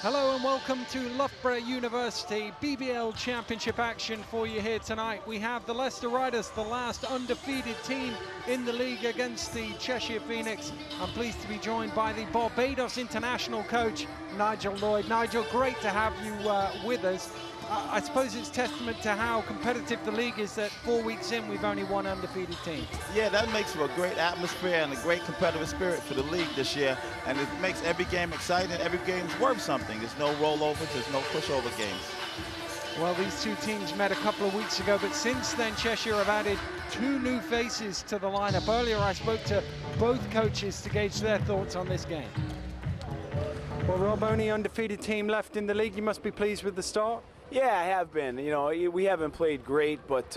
Hello and welcome to Loughborough University BBL Championship action for you here tonight. We have the Leicester Riders, the last undefeated team in the league, against the Cheshire Phoenix. I'm pleased to be joined by the Barbados international coach, Nigel Lloyd. Nigel, great to have you with us. I suppose it's testament to how competitive the league is that 4 weeks in we've only one undefeated team. Yeah, that makes for a great atmosphere and a great competitive spirit for the league this year, and it makes every game exciting. Every game's worth something. There's no rollovers, there's no pushover games. Well, these two teams met a couple of weeks ago, but since then Cheshire have added two new faces to the lineup. Earlier I spoke to both coaches to gauge their thoughts on this game. Well, Rob, only undefeated team left in the league. You must be pleased with the start. Yeah, I have been. You know, we haven't played great, but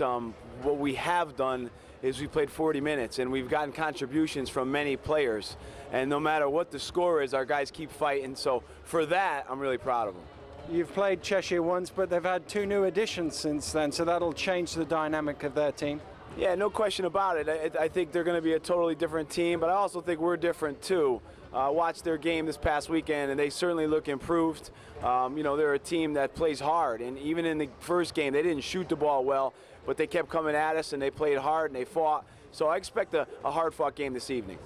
what we have done is we played 40 minutes, and we've gotten contributions from many players. And no matter what the score is, our guys keep fighting. So for that, I'm really proud of them. You've played Cheshire once, but they've had two new additions since then, so that'll change the dynamic of their team. Yeah, no question about it. I think they're going to be a totally different team, but I also think we're different too. Watched their game this past weekend, and they certainly look improved. You know, they're a team that plays hard, and even in the first game, they didn't shoot the ball well, but they kept coming at us, and they played hard, and they fought. So I expect a hard-fought game this evening.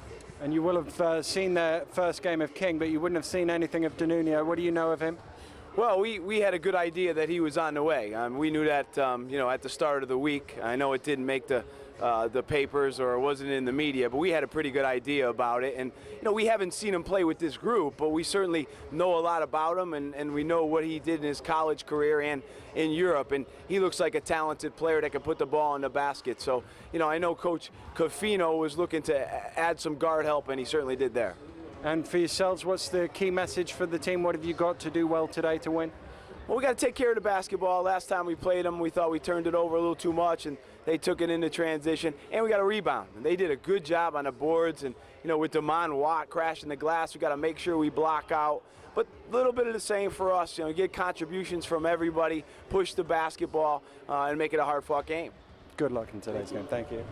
And you will have seen the first game of King, but you wouldn't have seen anything of Danunio. What do you know of him? Well, we had a good idea that he was on the way. We knew that, you know, at the start of the week. I know it didn't make the papers or it wasn't in the media, but we had a pretty good idea about it. And, you know, we haven't seen him play with this group, but we certainly know a lot about him, and we know what he did in his college career and in Europe. And he looks like a talented player that can put the ball in the basket. So, you know, I know Coach Cofino was looking to add some guard help, and he certainly did there. And for yourselves, what's the key message for the team? What have you got to do well today to win? Well, we got to take care of the basketball. Last time we played them, we thought we turned it over a little too much, and they took it into transition. And we got to rebound. And they did a good job on the boards. And, you know, with Damon Watt crashing the glass, we got to make sure we block out. But a little bit of the same for us. You know, get contributions from everybody, push the basketball, and make it a hard-fought game. Good luck in today's game. Thank you.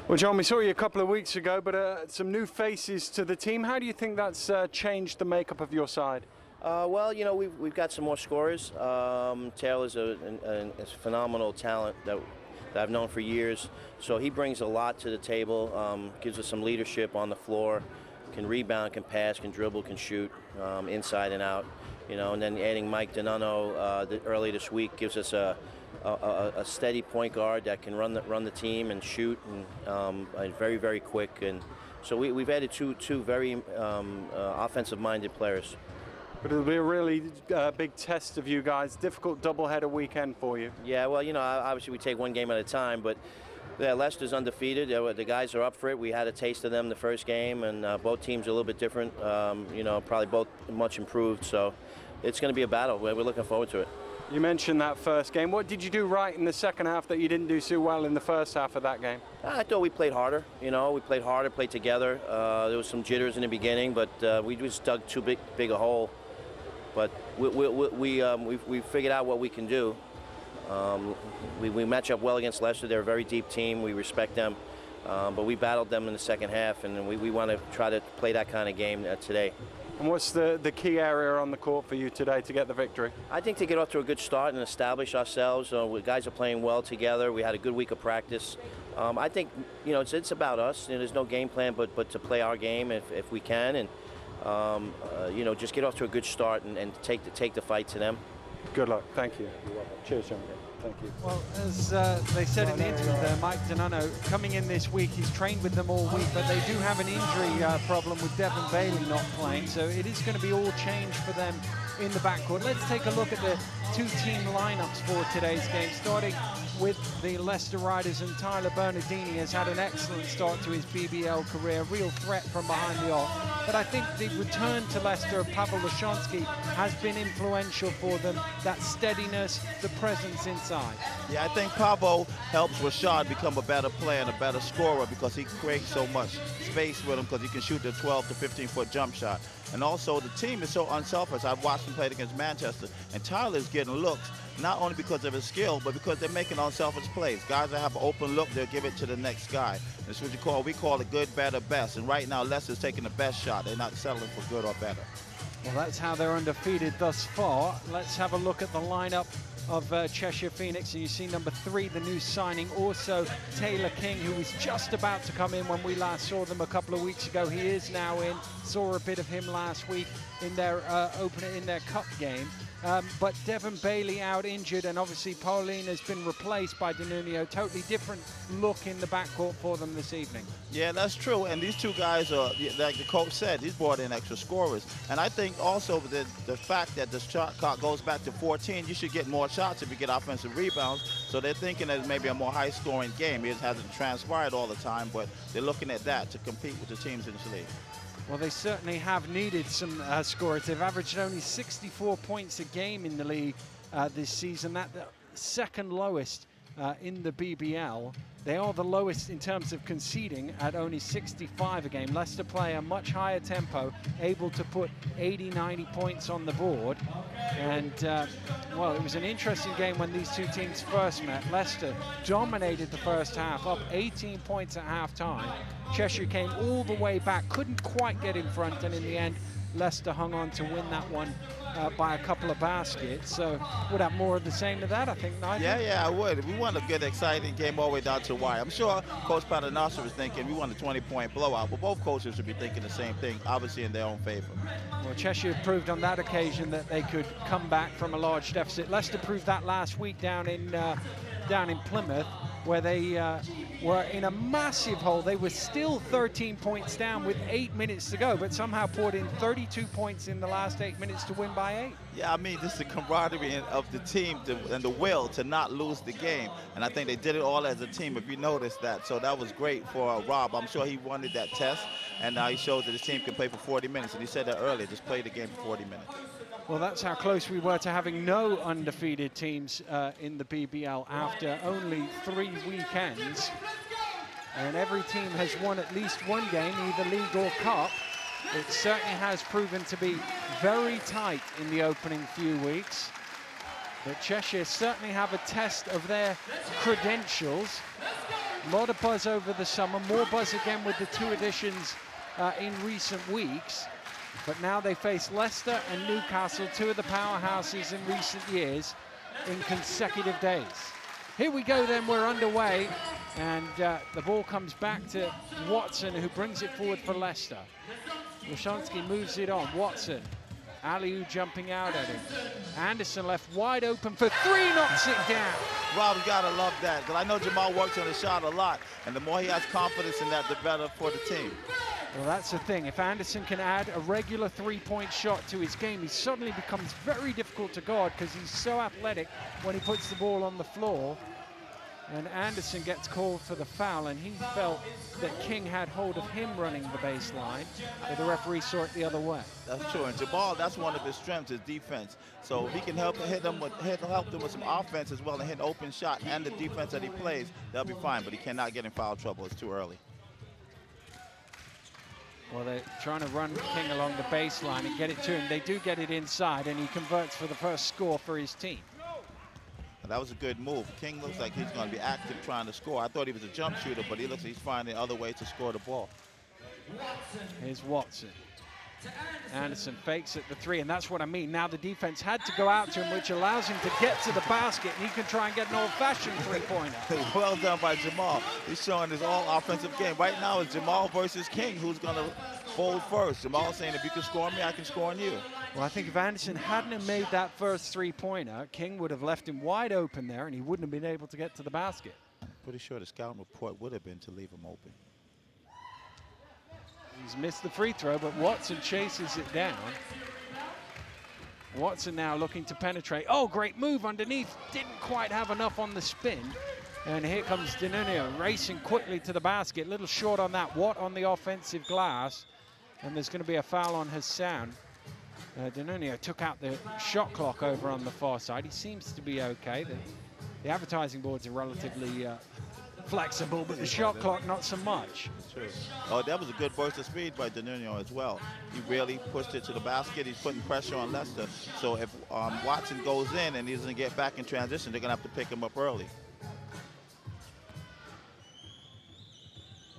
Well, John, we saw you a couple of weeks ago, but some new faces to the team. How do you think that's changed the makeup of your side? Well, you know, we've got some more scorers. Taylor's a phenomenal talent that I've known for years. So he brings a lot to the table, gives us some leadership on the floor, can rebound, can pass, can dribble, can shoot, inside and out. You know, and then adding Mike Donano early this week gives us a steady point guard that can run the team and shoot, and very, very quick. And so we've added two very offensive-minded players. But it'll be a really big test of you guys. Difficult doubleheader weekend for you. Yeah, well, you know, obviously we take one game at a time, but yeah, Leicester's undefeated. The guys are up for it. We had a taste of them the first game, and both teams are a little bit different. You know, probably both much improved. So it's going to be a battle. We're looking forward to it. You mentioned that first game. What did you do right in the second half that you didn't do so well in the first half of that game? I thought we played harder. You know, we played harder, played together. There was some jitters in the beginning, but we just dug too big a hole. But we figured out what we can do. We match up well against Leicester. They're a very deep team. We respect them. But we battled them in the second half, and we want to try to play that kind of game today. And what's the key area on the court for you today to get the victory? I think to get off to a good start and establish ourselves. Guys are playing well together. We had a good week of practice. I think, you know, it's about us. You know, there's no game plan but to play our game if we can, and you know, just get off to a good start and take the fight to them. Good luck. Thank you. Cheers, John. Thank you. Well, as they said in the interview there, Mike Donano coming in this week. He's trained with them all week, but they do have an injury problem with Devon Bailey not playing, so it is going to be all change for them in the backcourt. Let's take a look at the two-team lineups for today's game, starting with the Leicester Riders. And Tyler Bernardini has had an excellent start to his BBL career, real threat from behind the arc. But I think the return to Leicester of Pavel Lashonsky has been influential for them, that steadiness, the presence inside. Yeah, I think Pavel helps Rashad become a better player and a better scorer because he creates so much space with him because he can shoot the 12 to 15-foot jump shot. And also the team is so unselfish. I've watched him play against Manchester, and Tyler's getting looks not only because of his skill, but because they're making unselfish plays. Guys that have an open look, they'll give it to the next guy. That's what we call it good, better, best. And right now, Leicester's taking the best shot. They're not settling for good or better. Well, that's how they're undefeated thus far. Let's have a look at the lineup of Cheshire Phoenix. And you see number 3, the new signing, also Taylor King, who was just about to come in when we last saw them a couple of weeks ago. He is now in. Saw a bit of him last week in their in their cup game. But Devon Bailey out injured, and obviously Pauline has been replaced by Danunio. Totally different look in the backcourt for them this evening. Yeah, that's true. And these two guys are, like the coach said, he's brought in extra scorers. And I think also the fact that the shot clock goes back to 14, you should get more shots if you get offensive rebounds. So they're thinking that maybe a more high-scoring game. It hasn't transpired all the time, but they're looking at that to compete with the teams in this league. Well, they certainly have needed some scorers. They've averaged only 64 points a game in the league this season. That's the second lowest in the BBL. They are the lowest in terms of conceding at only 65 a game. Leicester play a much higher tempo, able to put 80, 90 points on the board. And, well, it was an interesting game when these two teams first met. Leicester dominated the first half, up 18 points at halftime. Cheshire came all the way back, couldn't quite get in front, and in the end, Leicester hung on to win that one by a couple of baskets. So would have more of the same of that, I think, Nigel? Yeah, I would. We want a good, exciting game all the way down to the wire. I'm sure Coach Paternoster was thinking we want a 20-point blowout, but both coaches should be thinking the same thing, obviously in their own favor. Well, Cheshire proved on that occasion that they could come back from a large deficit. Leicester proved that last week down in Plymouth, where they were in a massive hole. They were still 13 points down with 8 minutes to go, but somehow poured in 32 points in the last 8 minutes to win by 8. Yeah, I mean, this is the camaraderie of the team and the will to not lose the game. And I think they did it all as a team, if you noticed that. So that was great for Rob. I'm sure he wanted that test, and now he showed that his team can play for 40 minutes. And he said that earlier, just play the game for 40 minutes. Well, that's how close we were to having no undefeated teams in the BBL after only 3 weekends. And every team has won at least one game, either league or cup. It certainly has proven to be very tight in the opening few weeks. But Cheshire certainly have a test of their credentials. A lot of buzz over the summer, more buzz again with the 2 additions in recent weeks. But now they face Leicester and Newcastle, 2 of the powerhouses in recent years, in consecutive days. Here we go then, we're underway, and the ball comes back to Watson, who brings it forward for Leicester. Lashonsky moves it on. Watson, Aliou jumping out at him. Anderson left wide open for 3, knocks it down. Rob's got to love that, because I know Jamal works on the shot a lot, and the more he has confidence in that, the better for the team. Well, that's the thing. If Anderson can add a regular 3-point shot to his game, he suddenly becomes very difficult to guard because he's so athletic when he puts the ball on the floor. And Anderson gets called for the foul, and he felt that King had hold of him running the baseline, but the referee saw it the other way. That's true, and Jamal, that's one of his strengths, his defense. So if he can help them with some offense as well and hit an open shot and the defense that he plays, they'll be fine, but he cannot get in foul trouble. It's too early. Well, they're trying to run King along the baseline and get it to him. They do get it inside, and he converts for the first score for his team. That was a good move. King looks like he's going to be active trying to score. I thought he was a jump shooter, but he looks like he's finding other ways to score the ball. Here's Watson. Anderson fakes at the 3, and that's what I mean. Now the defense had to go out to him, which allows him to get to the basket, and he can try and get an old-fashioned 3-pointer. Well done by Jamal. He's showing his all-offensive game. Right now it's Jamal versus King, who's going to fold first. Jamal saying, if you can score on me, I can score on you. Well, I think if Anderson hadn't have made that first 3-pointer, King would have left him wide open there, and he wouldn't have been able to get to the basket. Pretty sure the scouting report would have been to leave him open. He's missed the free throw, but Watson chases it down. Watson now looking to penetrate. Oh, great move underneath. Didn't quite have enough on the spin. And here comes Danunio racing quickly to the basket. Little short on that. Watt on the offensive glass. And there's going to be a foul on Hassan. Danunio took out the shot clock over on the far side. He seems to be okay. The advertising boards are relatively flexible, but the shot clock not so much. True. Oh, that was a good burst of speed by Danunio as well. He really pushed it to the basket. He's putting pressure on Leicester. So if Watson goes in and he doesn't get back in transition, they're going to have to pick him up early.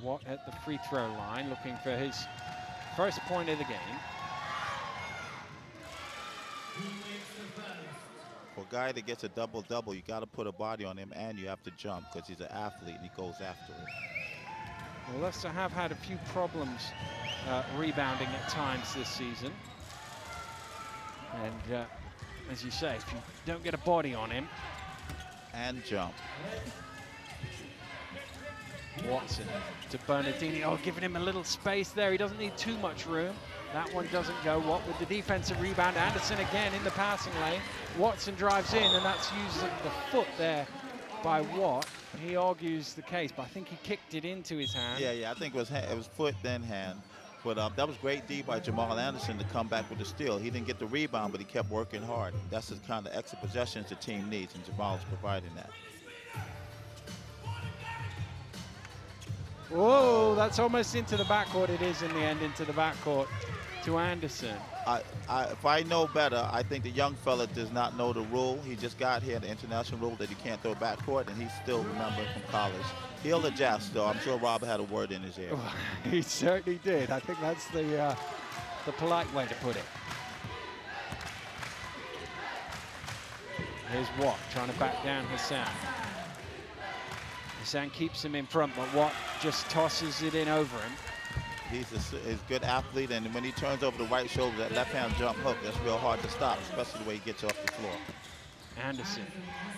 Watt at the free throw line, looking for his first point of the game. guy that gets a double-double, you got to put a body on him and you have to jump because he's an athlete and he goes after it. Well, Leicester have had a few problems rebounding at times this season. And as you say, if you don't get a body on him. And jump. Watson to Bernardini. Oh, giving him a little space there. He doesn't need too much room. That one doesn't go. Watt with the defensive rebound. Anderson again in the passing lane. Watson drives in, and that's using the foot there by Watt. He argues the case, but I think he kicked it into his hand. Yeah, I think it was foot then hand. But that was great D by Jamal Anderson to come back with the steal. He didn't get the rebound, but he kept working hard. That's the kind of extra possessions the team needs, and Jamal's providing that. Whoa, that's almost into the backcourt. It is in the end into the backcourt to Anderson. If I know better, I think the young fella does not know the rule. He just got here, the international rule that you can't throw backcourt, and he still remembers from college. He'll adjust, though. I'm sure Rob had a word in his ear. He certainly did. I think that's the polite way to put it. Here's Watt trying to back down Hassan. Hassan keeps him in front, but Watt just tosses it in over him. He's a good athlete, and when he turns over the right shoulder, that left-hand jump hook, that's real hard to stop, especially the way he gets off the floor. Anderson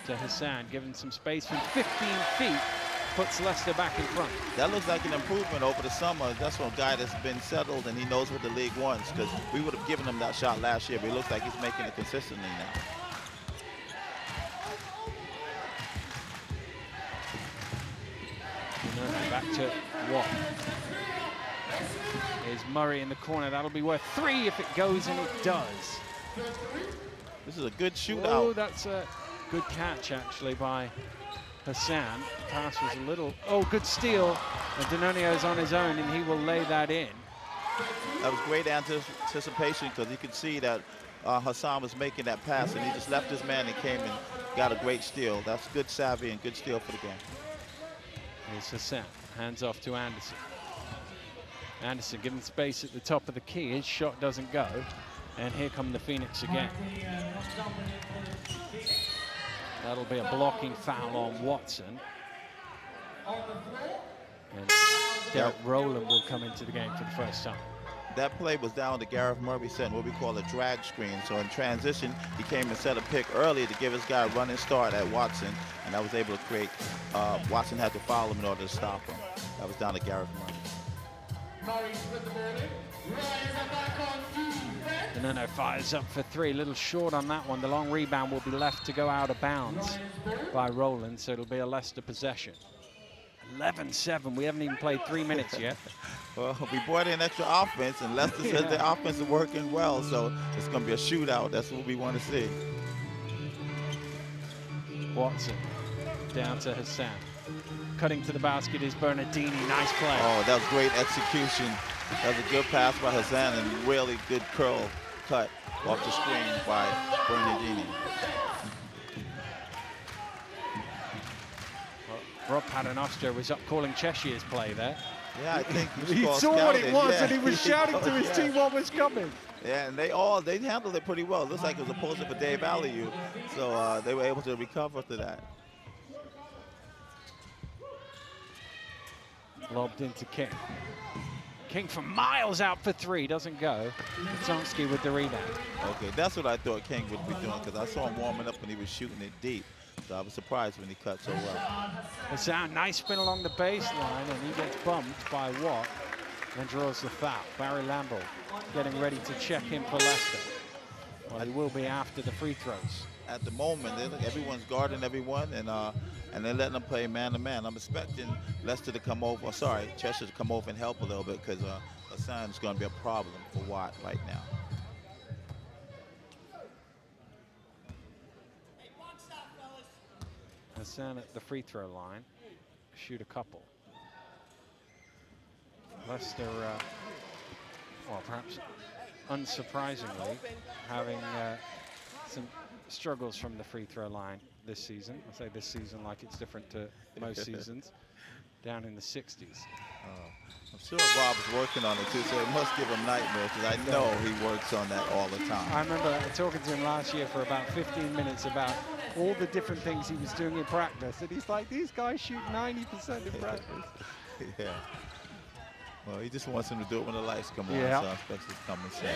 to Hassan, giving some space from 15 feet, puts Leicester back in front. That looks like an improvement over the summer. That's from a guy that's been settled, and he knows what the league wants, because we would have given him that shot last year, but it looks like he's making it consistently now. Back to Watt. Here's Murray in the corner. That'll be worth 3 if it goes, and it does. This is a good shootout. Oh, that's a good catch, actually, by Hassan. The pass was a little... Oh, good steal. And Danonio's on his own, and he will lay that in. That was great anticipation, because you could see that Hassan was making that pass, and he just left his man and came and got a great steal. That's good savvy and good steal for the game. Here's Hassan, hands off to Anderson. Anderson given space at the top of the key. His shot doesn't go. And here come the Phoenix again. That'll be a blocking foul on Watson. And Derek Rowland will come into the game for the first time. That play was down to Gareth Murray setting what we call a drag screen. So in transition, he came and set a pick early to give his guy a running start at Watson, and that was able to create, Watson had to foul him in order to stop him. That was down to Gareth Murray. Danone fires up for 3, a little short on that one. The long rebound will be left to go out of bounds by Rowland, so it'll be a Leicester possession. 11-7, we haven't even played 3 minutes yet. Well, we brought in extra offense, and Leicester says their offense is working well, so it's going to be a shootout. That's what we want to see. Watson down to Hassan. Cutting to the basket is Bernardini. Nice play. Oh, that was great execution. That was a good pass by Hassan and really good curl cut off the screen by Bernardini. Rob Paternoster was up calling Cheshire's play there. Yeah, I think he saw what it was, and he was shouting to his team what was coming. Yeah, and they handled it pretty well. It looks like it was a post-up for Dave Alley-oop, so they were able to recover to that. Lobbed into King. King from miles out for 3, doesn't go. Tomsky with the rebound. Okay, that's what I thought King would be doing, because I saw him warming up when he was shooting it deep. So I was surprised when he cut so well. Hassan, nice spin along the baseline, and he gets bumped by Watt, and draws the foul. Barry Lamble getting ready to check in for Leicester. Well, he will be after the free throws. At the moment, everyone's guarding everyone, and they're letting them play man-to-man. I'm expecting Leicester to come over, Cheshire to come over and help a little bit, because Hassan is going to be a problem for Watt right now. Hassan at the free throw line, shoot a couple. Leicester, well, perhaps unsurprisingly, having some struggles from the free throw line this season. I say this season like it's different to most seasons. down in the 60s. I'm sure Rob's working on it too, so it must give him nightmares, because I know he works on that all the time. I remember talking to him last year for about 15 minutes about all the different things he was doing in practice, and he's like, these guys shoot 90% in practice. Yeah. Well, he just wants him to do it when the lights come on, Yeah. so I expect him to come and say.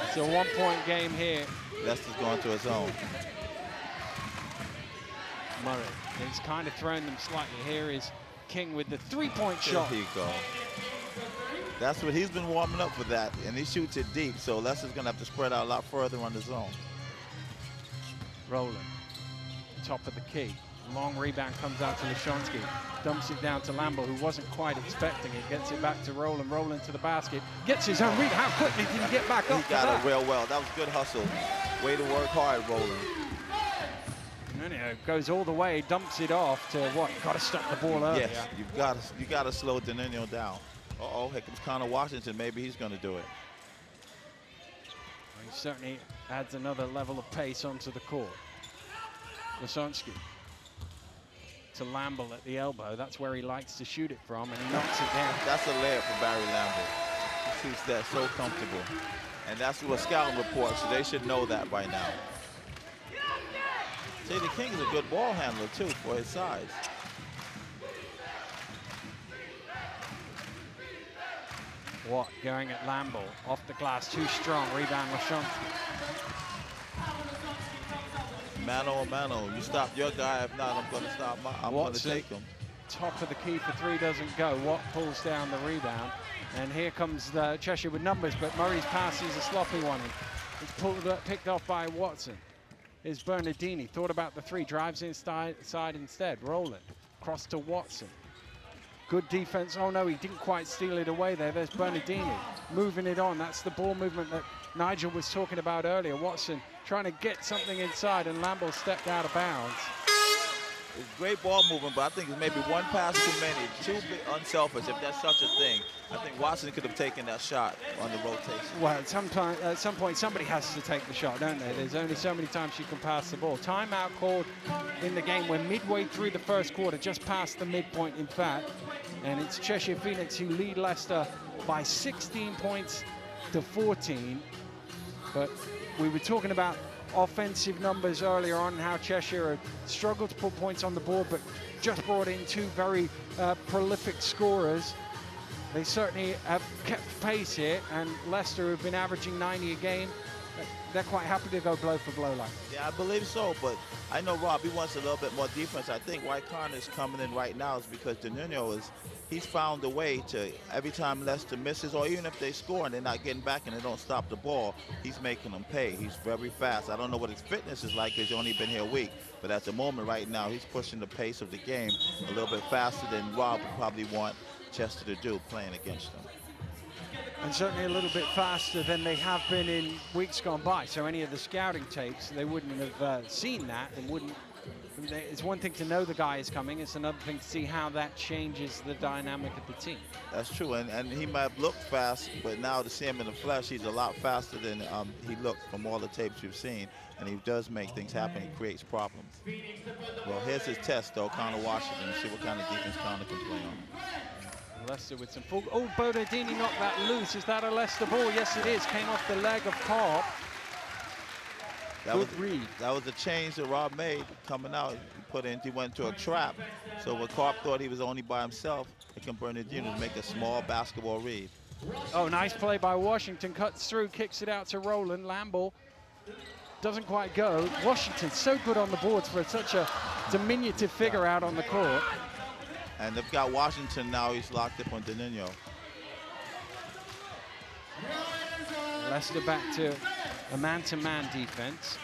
It's a 1-point game here. Leicester's going to his own. Murray, he's kind of thrown them slightly. Here is King with the 3-point shot. There you go. That's what he's been warming up for that, and he shoots it deep, so Leicester's going to have to spread out a lot further on the zone. Rowland, top of the key. Long rebound comes out to Leshonsky. Dumps it down to Lambo, who wasn't quite expecting it. Gets it back to Rowland. Rowland to the basket. Gets his own rebound. How quickly did he get back up? He got it real well. That was good hustle. Way to work hard, Rowland. Danilo goes all the way, dumps it off to what? Got to stop the ball earlier. Yes, you got to slow Danilo down. Uh-oh, here comes Connor Washington. Maybe he's going to do it. He certainly adds another level of pace onto the court. Leshonsky to Lamble at the elbow. That's where he likes to shoot it from, and he knocks it down. That's a layup for Barry Lamble. He shoots that so comfortable. And that's what scouting reports, so they should know that by now. See, the King is a good ball handler, too, for his size. Watt going at Lamble. Off the glass, too strong. Rebound Leshonsky. Mano a mano. You stop your guy. If not, I'm going to stop my. I'm going to take him. Top of the key for 3 doesn't go. Watt pulls down the rebound. And here comes the Cheshire with numbers, but Murray's pass is a sloppy one. It's picked off by Watson. Here's Bernardini. Thought about the 3. Drives inside instead. Rowland. Cross to Watson. Good defense. Oh, no, he didn't quite steal it away there. There's Bernardini moving it on. That's the ball movement that Nigel was talking about earlier. Watson trying to get something inside, and Lamble stepped out of bounds. It's great ball movement, but I think it's maybe one pass too many. Too unselfish, if that's such a thing. I think Watson could have taken that shot on the rotation. Well, at some point, somebody has to take the shot, don't they? There's only so many times you can pass the ball. Timeout called in the game. We're midway through the first quarter, just past the midpoint, in fact. And it's Cheshire Phoenix who lead Leicester by 16 points to 14. But we were talking about offensive numbers earlier on, how Cheshire struggled to put points on the board, but just brought in 2 very prolific scorers. They certainly have kept pace here, and Leicester, who've been averaging 90 a game, they're quite happy to go blow for blow like that. Yeah, I believe so, but I know Rob, he wants a little bit more defense. I think why Connor's coming in right now is because Danilo he's found a way to, every time Leicester misses, or even if they score and they're not getting back and they don't stop the ball, he's making them pay. He's very fast. I don't know what his fitness is like because he's only been here a week, but at the moment right now, he's pushing the pace of the game a little bit faster than Rob would probably want Chester to do playing against them. And certainly a little bit faster than they have been in weeks gone by. So any of the scouting tapes, they wouldn't have seen that and wouldn't. It's one thing to know the guy is coming. It's another thing to see how that changes the dynamic of the team. That's true, and he might have looked fast, but now to see him in the flesh, he's a lot faster than he looked from all the tapes you've seen, and he does make things happen. He creates problems. Well, here's his test, though, Connor Washington. See what kind of defense Connor can play on. Leicester with some full. Oh, Bernardini knocked that loose. Is that a Leicester ball? Yes, it is. Came off the leg of Carp. Good read. That was a change that Rob made coming out. He went to a trap. So when Carp thought he was only by himself, he can Bernardini to make a small basketball read. Oh, nice play by Washington. Cuts through, kicks it out to Rowland. Lamble doesn't quite go. Washington's so good on the boards for such a diminutive figure out on the court. And they've got Washington now. He's locked up on Danilo. Leicester back to a man-to-man defense.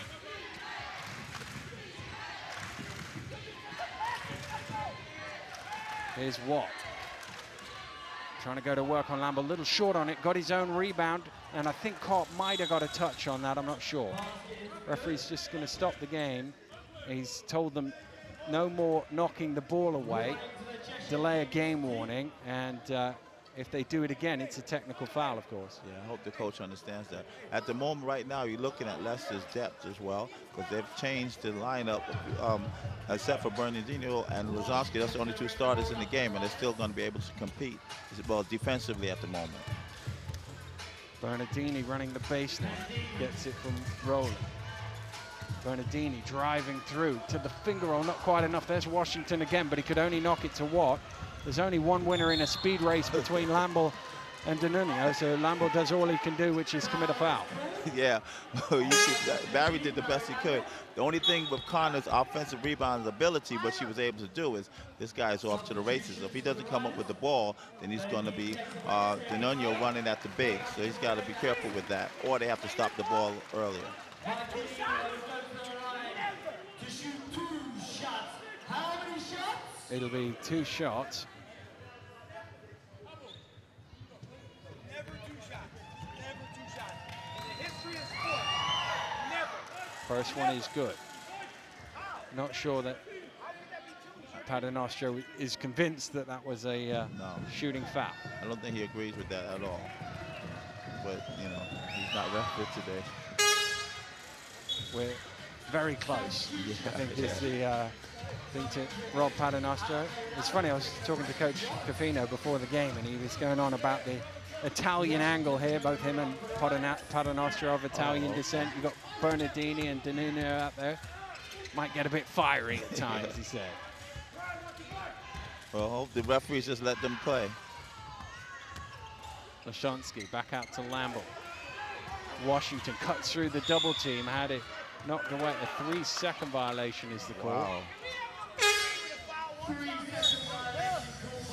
Here's Watt. Trying to go to work on Lamble. A little short on it. Got his own rebound. And I think Carp might have got a touch on that. I'm not sure. Referee's just going to stop the game. He's told them no more knocking the ball away. Delay a game warning, and If they do it again, it's a technical foul, of course. Yeah, I hope the coach understands that. At the moment, right now, you're looking at Leicester's depth as well, because they've changed the lineup, except for Bernardino and Lozowski. That's the only 2 starters in the game, and they're still going to be able to compete, well, defensively at the moment. Bernardini running the baseline, gets it from Rowland. Bernardini driving through to the finger roll, not quite enough. There's Washington again, but he could only knock it to Watt. There's only one winner in a speed race between Lamble and Danunio, so Lamble does all he can do, which is commit a foul. Yeah, Barry did the best he could. The only thing with Connor's offensive rebound ability, what she was able to do is this guy's off to the races. If he doesn't come up with the ball, then he's going to be Danunio running at the big, so he's got to be careful with that, or they have to stop the ball earlier. It'll be 2 shots. First one is good. Not sure that Paternoster is convinced that that was a shooting foul. I don't think he agrees with that at all. But, you know, he's not referee today. We're very close. Yeah, I think is the thing to Rob Paternoster. It's funny, I was talking to Coach Cafino before the game, and he was going on about the Italian angle here, both him and Paternoster of Italian descent. You've got Bernardini and Danunio out there. Might get a bit fiery at times, he said. Well, I hope the referees just let them play. Lashonsky back out to Lamble. Washington cuts through the double team, had it knocked away. A 3-second violation is the call. Wow.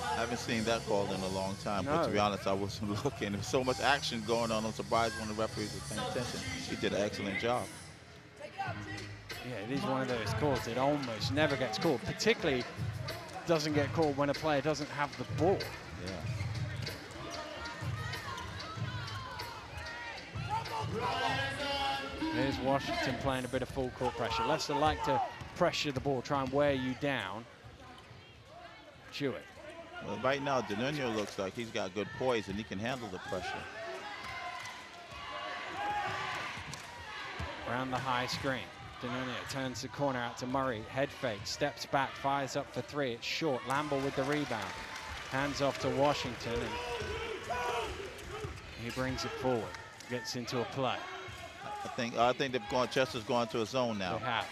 I haven't seen that called in a long time, but to be honest, I wasn't looking. There was so much action going on. I'm surprised when the referees were paying attention. He did an excellent job. Yeah, it is one of those calls. It almost never gets called, particularly doesn't get called when a player doesn't have the ball. Yeah. Here's Washington playing a bit of full court pressure. Leicester like to pressure the ball, try and wear you down. Chew it. Well, right now, Danunio looks like he's got good poise and he can handle the pressure. Around the high screen. Danunio turns the corner out to Murray. Head fake, steps back, fires up for 3. It's short. Lamble with the rebound. Hands off to Washington, and he brings it forward. Gets into a play. I think they've gone. Chester's gone to a zone now. They have.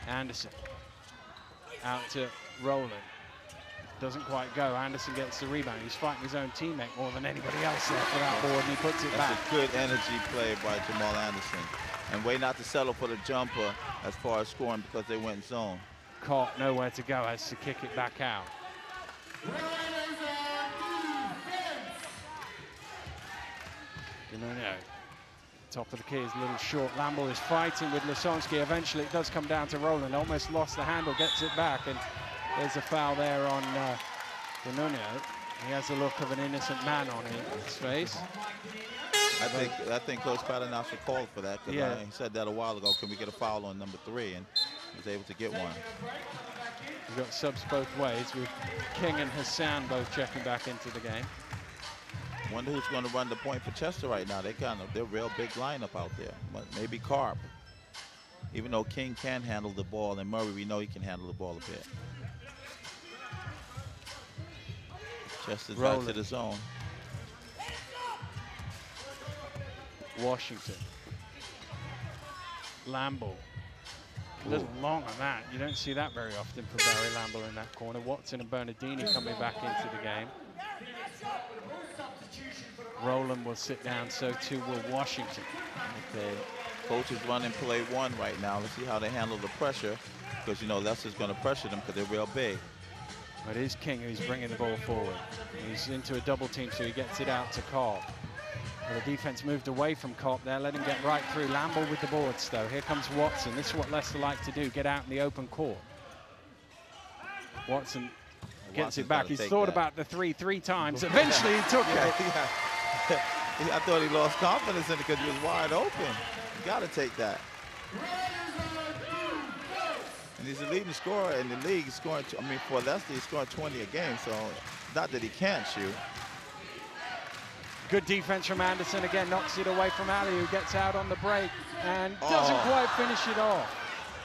Anderson out to Rowland. Doesn't quite go. Anderson gets the rebound. He's fighting his own teammate more than anybody else there for that board, and he puts it back. That's a good energy play by Jamal Anderson. And way not to settle for the jumper as far as scoring because they went zone. Caught, nowhere to go, has to kick it back out. Danunio, top of the key is a little short. Lamble is fighting with Lashonsky. Eventually it does come down to Rowland. Almost lost the handle, gets it back, and there's a foul there on Danunio. He has the look of an innocent man on his face. I think Coach Paternoster called for that, because he said that a while ago. Can we get a foul on number 3? And he was able to get one. We've got subs both ways, with King and Hassan both checking back into the game. Wonder who's going to run the point for Chester right now. They're a real big lineup out there. But maybe Karp. Even though King can handle the ball, and Murray, we know he can handle the ball a bit. Chester's back to the zone. Washington. Lamble. A little long on that. You don't see that very often from Barry Lamble in that corner. Watson and Bernardini coming back into the game. Rowland will sit down, so too will Washington. Okay. Coach is running play 1 right now. Let's see how they handle the pressure, because, you know, Leicester's going to pressure them because they're real big. But it is King who's bringing the ball forward. He's into a double team, so he gets it out to Cobb. Well, the defense moved away from Kopp there, let him get right through. Lamble with the boards, though. Here comes Watson. This is what Leicester like to do, get out in the open court. Watson gets it back. He's thought about the three times. Eventually, he took it. I thought he lost confidence in it because he was wide open. You got to take that. And he's the leading scorer in the league. He's scoring, for Leicester, he's scoring 20 a game, so Not that he can't shoot. Good defense from Anderson. Again, knocks it away from Ali, who gets out on the break and doesn't quite finish it off.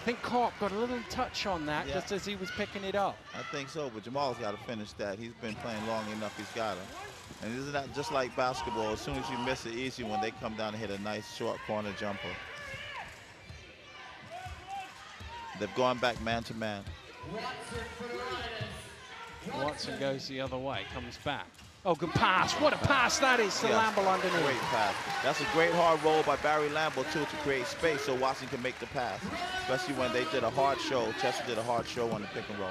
I think Kopp got a little touch on that just as he was picking it up. I think so, but Jamal's got to finish that. He's been playing long enough. He's got to. And isn't that just like basketball? As soon as you miss an easy one, they come down and hit a nice short corner jumper. They've gone back man to man. Watson goes the other way, comes back. Oh, good pass. What a pass that is to Lamble underneath. Great pass. That's a great hard roll by Barry Lamble, too, to create space so Watson can make the pass, especially when they did a hard show. Chester did a hard show on the pick and roll.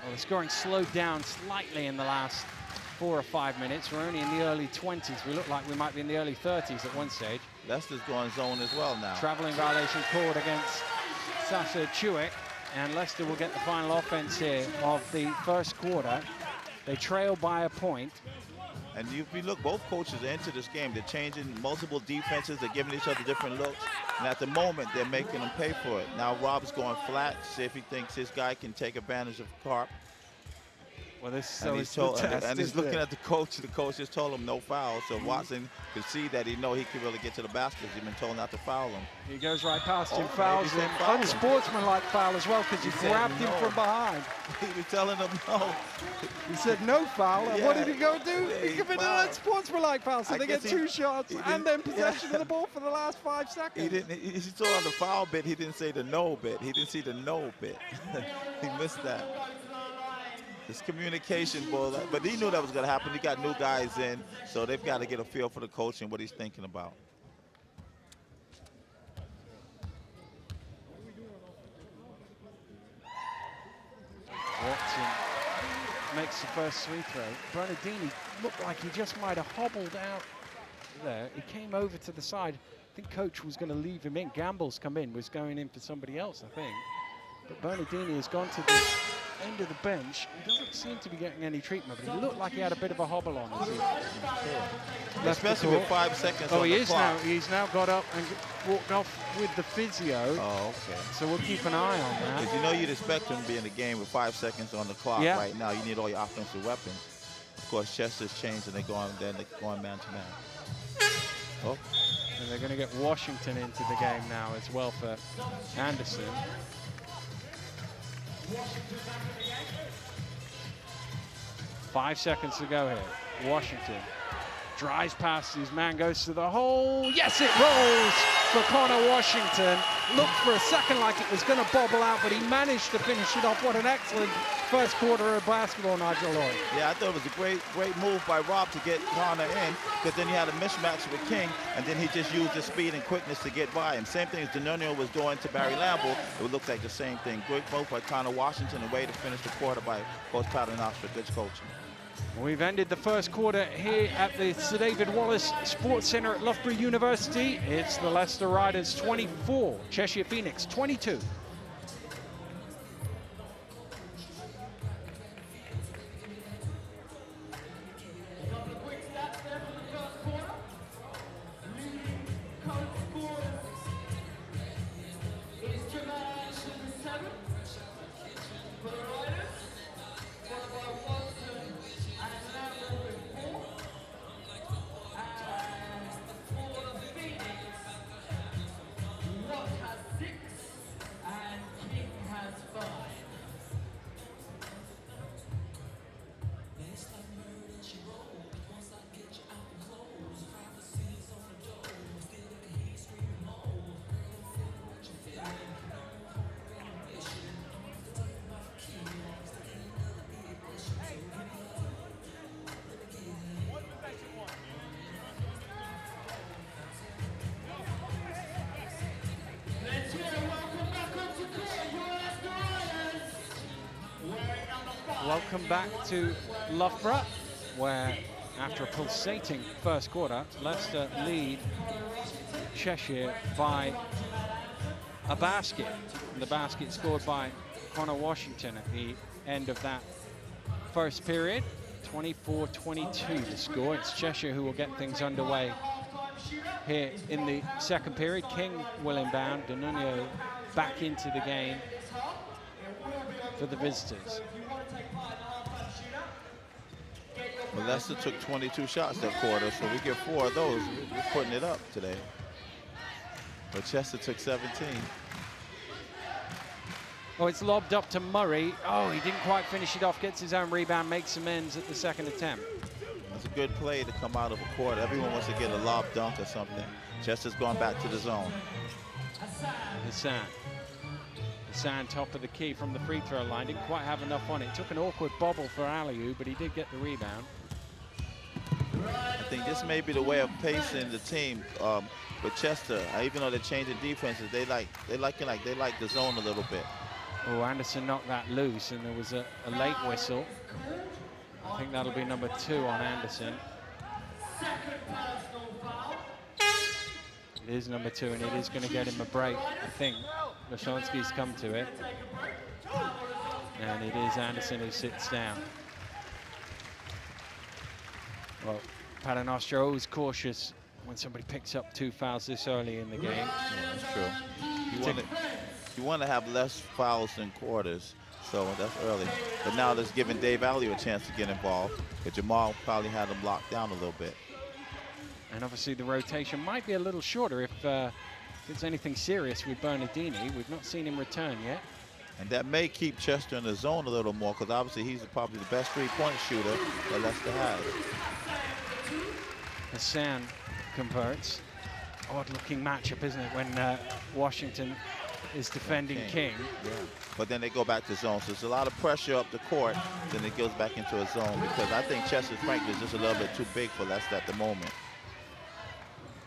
Well, the scoring slowed down slightly in the last 4 or 5 minutes. We're only in the early 20s. We look like we might be in the early 30s at one stage. Leicester's going zone as well now. Traveling violation called against Sasha Chewick, and Leicester will get the final offense here of the first quarter. They trail by a point. And if you look, both coaches are into this game. They're changing multiple defenses. They're giving each other different looks. And at the moment, they're making them pay for it. Now Rob's going flat to see if he thinks this guy can take advantage of Karp. Well, this and he's looking at the coach. The coach just told him no foul. So Watson could see that he can really get to the basket. He's been told not to foul him. He goes right past him, fouls him. Unsportsmanlike foul as well, because he grabbed him from behind. He was telling him no. He said no foul. And what did he go do? He committed an unsportsmanlike foul. So they get 2 shots and then possession of the ball for the last 5 seconds. He saw on the foul bit. He didn't say the no bit. He didn't see the no bit. He missed that. It's communication, but he knew that was going to happen. He got new guys in, so they've got to get a feel for the coach and what he's thinking about. Watson makes the first free throw. Bernardini looked like he just might have hobbled out there. He came over to the side. I think coach was going to leave him in. Gamble's come in, was going in for somebody else, I think. But Bernardini has gone to the end of the bench. He doesn't seem to be getting any treatment, but he looked like he had a bit of a hobble on his especially with 5 seconds on the clock. He's now got up and walked off with the physio. Oh, okay. So we'll keep an eye on that. Because you know you'd expect him to be in the game with 5 seconds on the clock right now. You need all your offensive weapons. Of course, Chester's changed and they're going man to man. Oh. And they're going to get Washington into the game now as well for Anderson. 5 seconds to go here. Washington drives past his man, goes to the hole. Yes, it rolls for Connor Washington. Looked for a second like it was going to bobble out, but he managed to finish it off. What an excellent first quarter of basketball, Nigel Lloyd. Yeah, I thought it was a great move by Rob to get Connor in, because then he had a mismatch with King, and then he just used his speed and quickness to get by him. Same thing as Denunio was doing to Barry Lamble. It looks like the same thing. Great move by Connor Washington, a way to finish the quarter by Coach Paternoster for good coaching. We've ended the first quarter here at the Sir David Wallace Sports Centre at Loughborough University. It's the Leicester Riders 24, Cheshire Phoenix 22. Welcome back to Loughborough, where after a pulsating first quarter, Leicester lead Cheshire by a basket. And the basket scored by Connor Washington at the end of that first period. 24-22 the score. It's Cheshire who will get things underway here in the second period. King will inbound. Denunio back into the game for the visitors. Well, Leicester took 22 shots that quarter, so we get 4 of those. We're putting it up today. But Chester took 17. Oh, it's lobbed up to Murray. Oh, he didn't quite finish it off. Gets his own rebound, makes amends at the second attempt. That's a good play to come out of a quarter. Everyone wants to get a lob dunk or something. Chester's going back to the zone. Hassan, top of the key from the free throw line. Didn't quite have enough on it. Took an awkward bobble for Aliou, but he did get the rebound. I think this may be the way of pacing the team with Chester. Even though they're changing defenses, they like the zone a little bit. Oh, Anderson knocked that loose, and there was a late whistle. I think that'll be number 2 on Anderson. It is number 2, and it is going to get him a break, I think. Leszonski's come to it. And it is Anderson who sits down. Well, Paternoster always cautious when somebody picks up 2 fouls this early in the game. Yeah, that's true. You want to have less fouls than quarters, so that's early. But now that's giving Dave Aliou a chance to get involved. But Jamal probably had him locked down a little bit. And obviously the rotation might be a little shorter if it's anything serious with Bernardini. We've not seen him return yet. And that may keep Chester in the zone a little more, because obviously he's probably the best three-point shooter that Leicester has. Hassan converts. Odd-looking matchup, isn't it, when Washington is defending King. Yeah. But then they go back to zone. So there's a lot of pressure up the court. Then it goes back into a zone, because I think Chester's frankly is just a little bit too big for Leicester at the moment.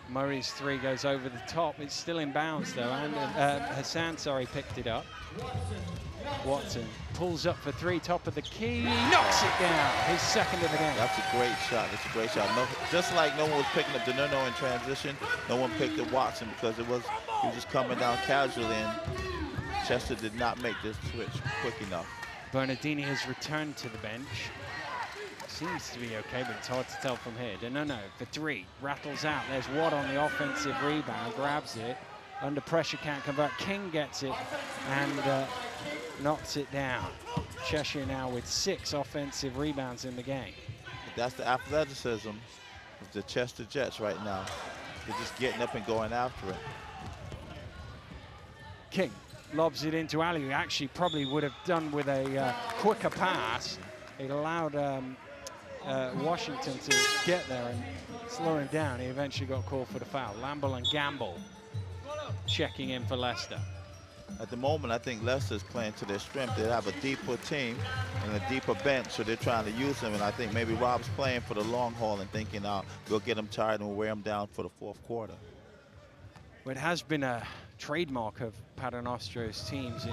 Murray's 3 goes over the top. It's still in bounds, though. And Hassan, picked it up. Watson pulls up for 3, top of the key. Knocks it down. His second of the game. That's a great shot. That's a great shot. No, just like no one was picking up DeNuno in transition, no one picked up Watson, because he was just coming down casually, and Chester did not make this switch quick enough. Bernardini has returned to the bench. Seems to be okay, but it's hard to tell from here. DeNuno for 3, rattles out. There's Watt on the offensive rebound, grabs it. Under pressure, can't convert. King gets it and knocks it down. Cheshire now with 6 offensive rebounds in the game. That's the athleticism of the Chester Jets right now. They're just getting up and going after it. King lobs it into Aliou. Actually probably would have done with a quicker pass. It allowed Washington to get there and slow him down. He eventually got called for the foul. Lamble and Gamble checking in for Leicester. At the moment, I think Leicester's playing to their strength. They have a deeper team and a deeper bench, so they're trying to use them. And I think maybe Rob's playing for the long haul and thinking, we'll get them tired and we'll wear them down for the 4th quarter. Well, it has been a trademark of Paternostro's teams,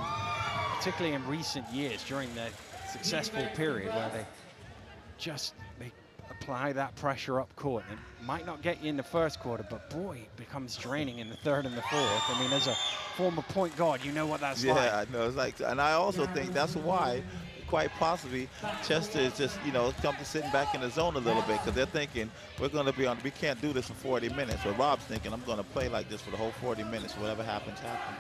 particularly in recent years during their successful period, where they apply that pressure up court. It might not get you in the 1st quarter, but boy, it becomes draining in the 3rd and the 4th. I mean, as a former point guard, you know what that's like. Yeah, I know. It's like, and I also think that's why, quite possibly, Chester is just, come to sitting back in the zone a little bit, because they're thinking we're going to be on. We can't do this for 40 minutes. But Rob's thinking I'm going to play like this for the whole 40 minutes. Whatever happens, happens.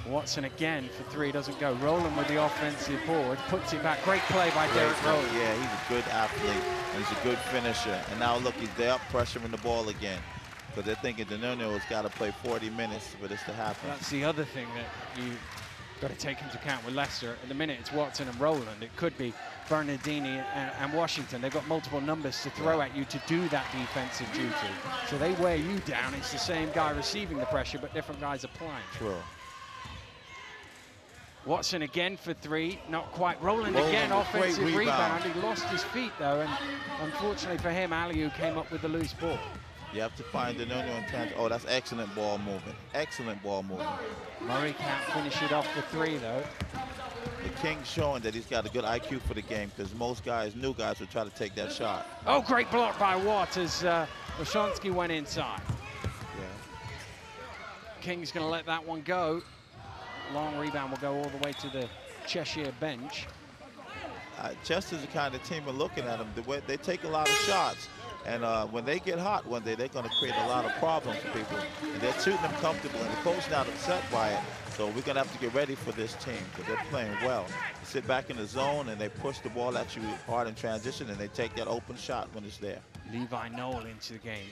Watson again for 3, doesn't go. Rowland with the offensive board, puts it back. Great play by Derek Rowland. Yeah, he's a good athlete, and he's a good finisher. And now look, they're up pressuring the ball again, because they're thinking DeNuno has got to play 40 minutes for this to happen. That's the other thing that you've got to take into account with Leicester. At the minute, it's Watson and Rowland. It could be Bernardini and Washington. They've got multiple numbers to throw at you to do that defensive duty. So they wear you down. It's the same guy receiving the pressure, but different guys applying. True. Watson again for 3, not quite. Rowland again, offensive rebound. He lost his feet, though, and unfortunately for him, Aliou came up with the loose ball. You have to find DeNuno and Trans. Oh, that's excellent ball movement. Excellent ball movement. Murray can't finish it off for 3, though. The King's showing that he's got a good IQ for the game, because most guys, new guys, will try to take that shot. Oh, great block by Watt as Leszonski went inside. Yeah. King's going to let that one go. Long rebound will go all the way to the Cheshire bench. Chester's the kind of team we're looking at them. The way they take a lot of shots, And when they get hot one day, they're going to create a lot of problems for people. And they're shooting them comfortable, and the coach not upset by it. So we're going to have to get ready for this team because they're playing well. They sit back in the zone, and they push the ball at you hard in transition, and they take that open shot when it's there. Levi Noel into the game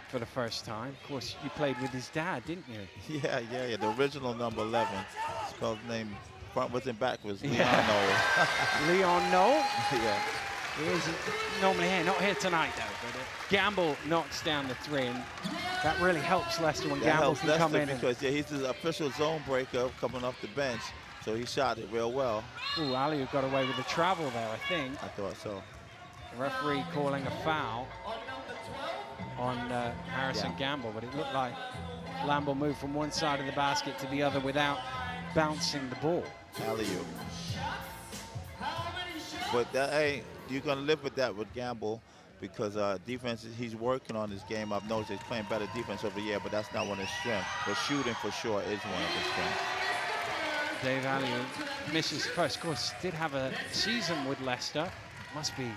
for the first time. Of course, you played with his dad, didn't you? Yeah. The original number 11. Spelled name front was and back was Leon Noel. Leon Noel? Yeah. He isn't normally here, not here tonight though. But Gamble knocks down the 3, and that really helps Leicester when Gamble can come in. Because he's the official zone breaker coming off the bench, so he shot it real well. Ooh, Ali got away with the travel there, I think. I thought so. The referee calling a foul on Harrison Gamble, but it looked like Lamble moved from one side of the basket to the other without bouncing the ball. Alley-oop. But hey, you're going to live with that with Gamble because defense, he's working on his game. I've noticed he's playing better defense over the year, but that's not one of his strengths. But shooting for sure is one of his strengths. Dave Alley misses first. Of course, did have a season with Leicester. Must be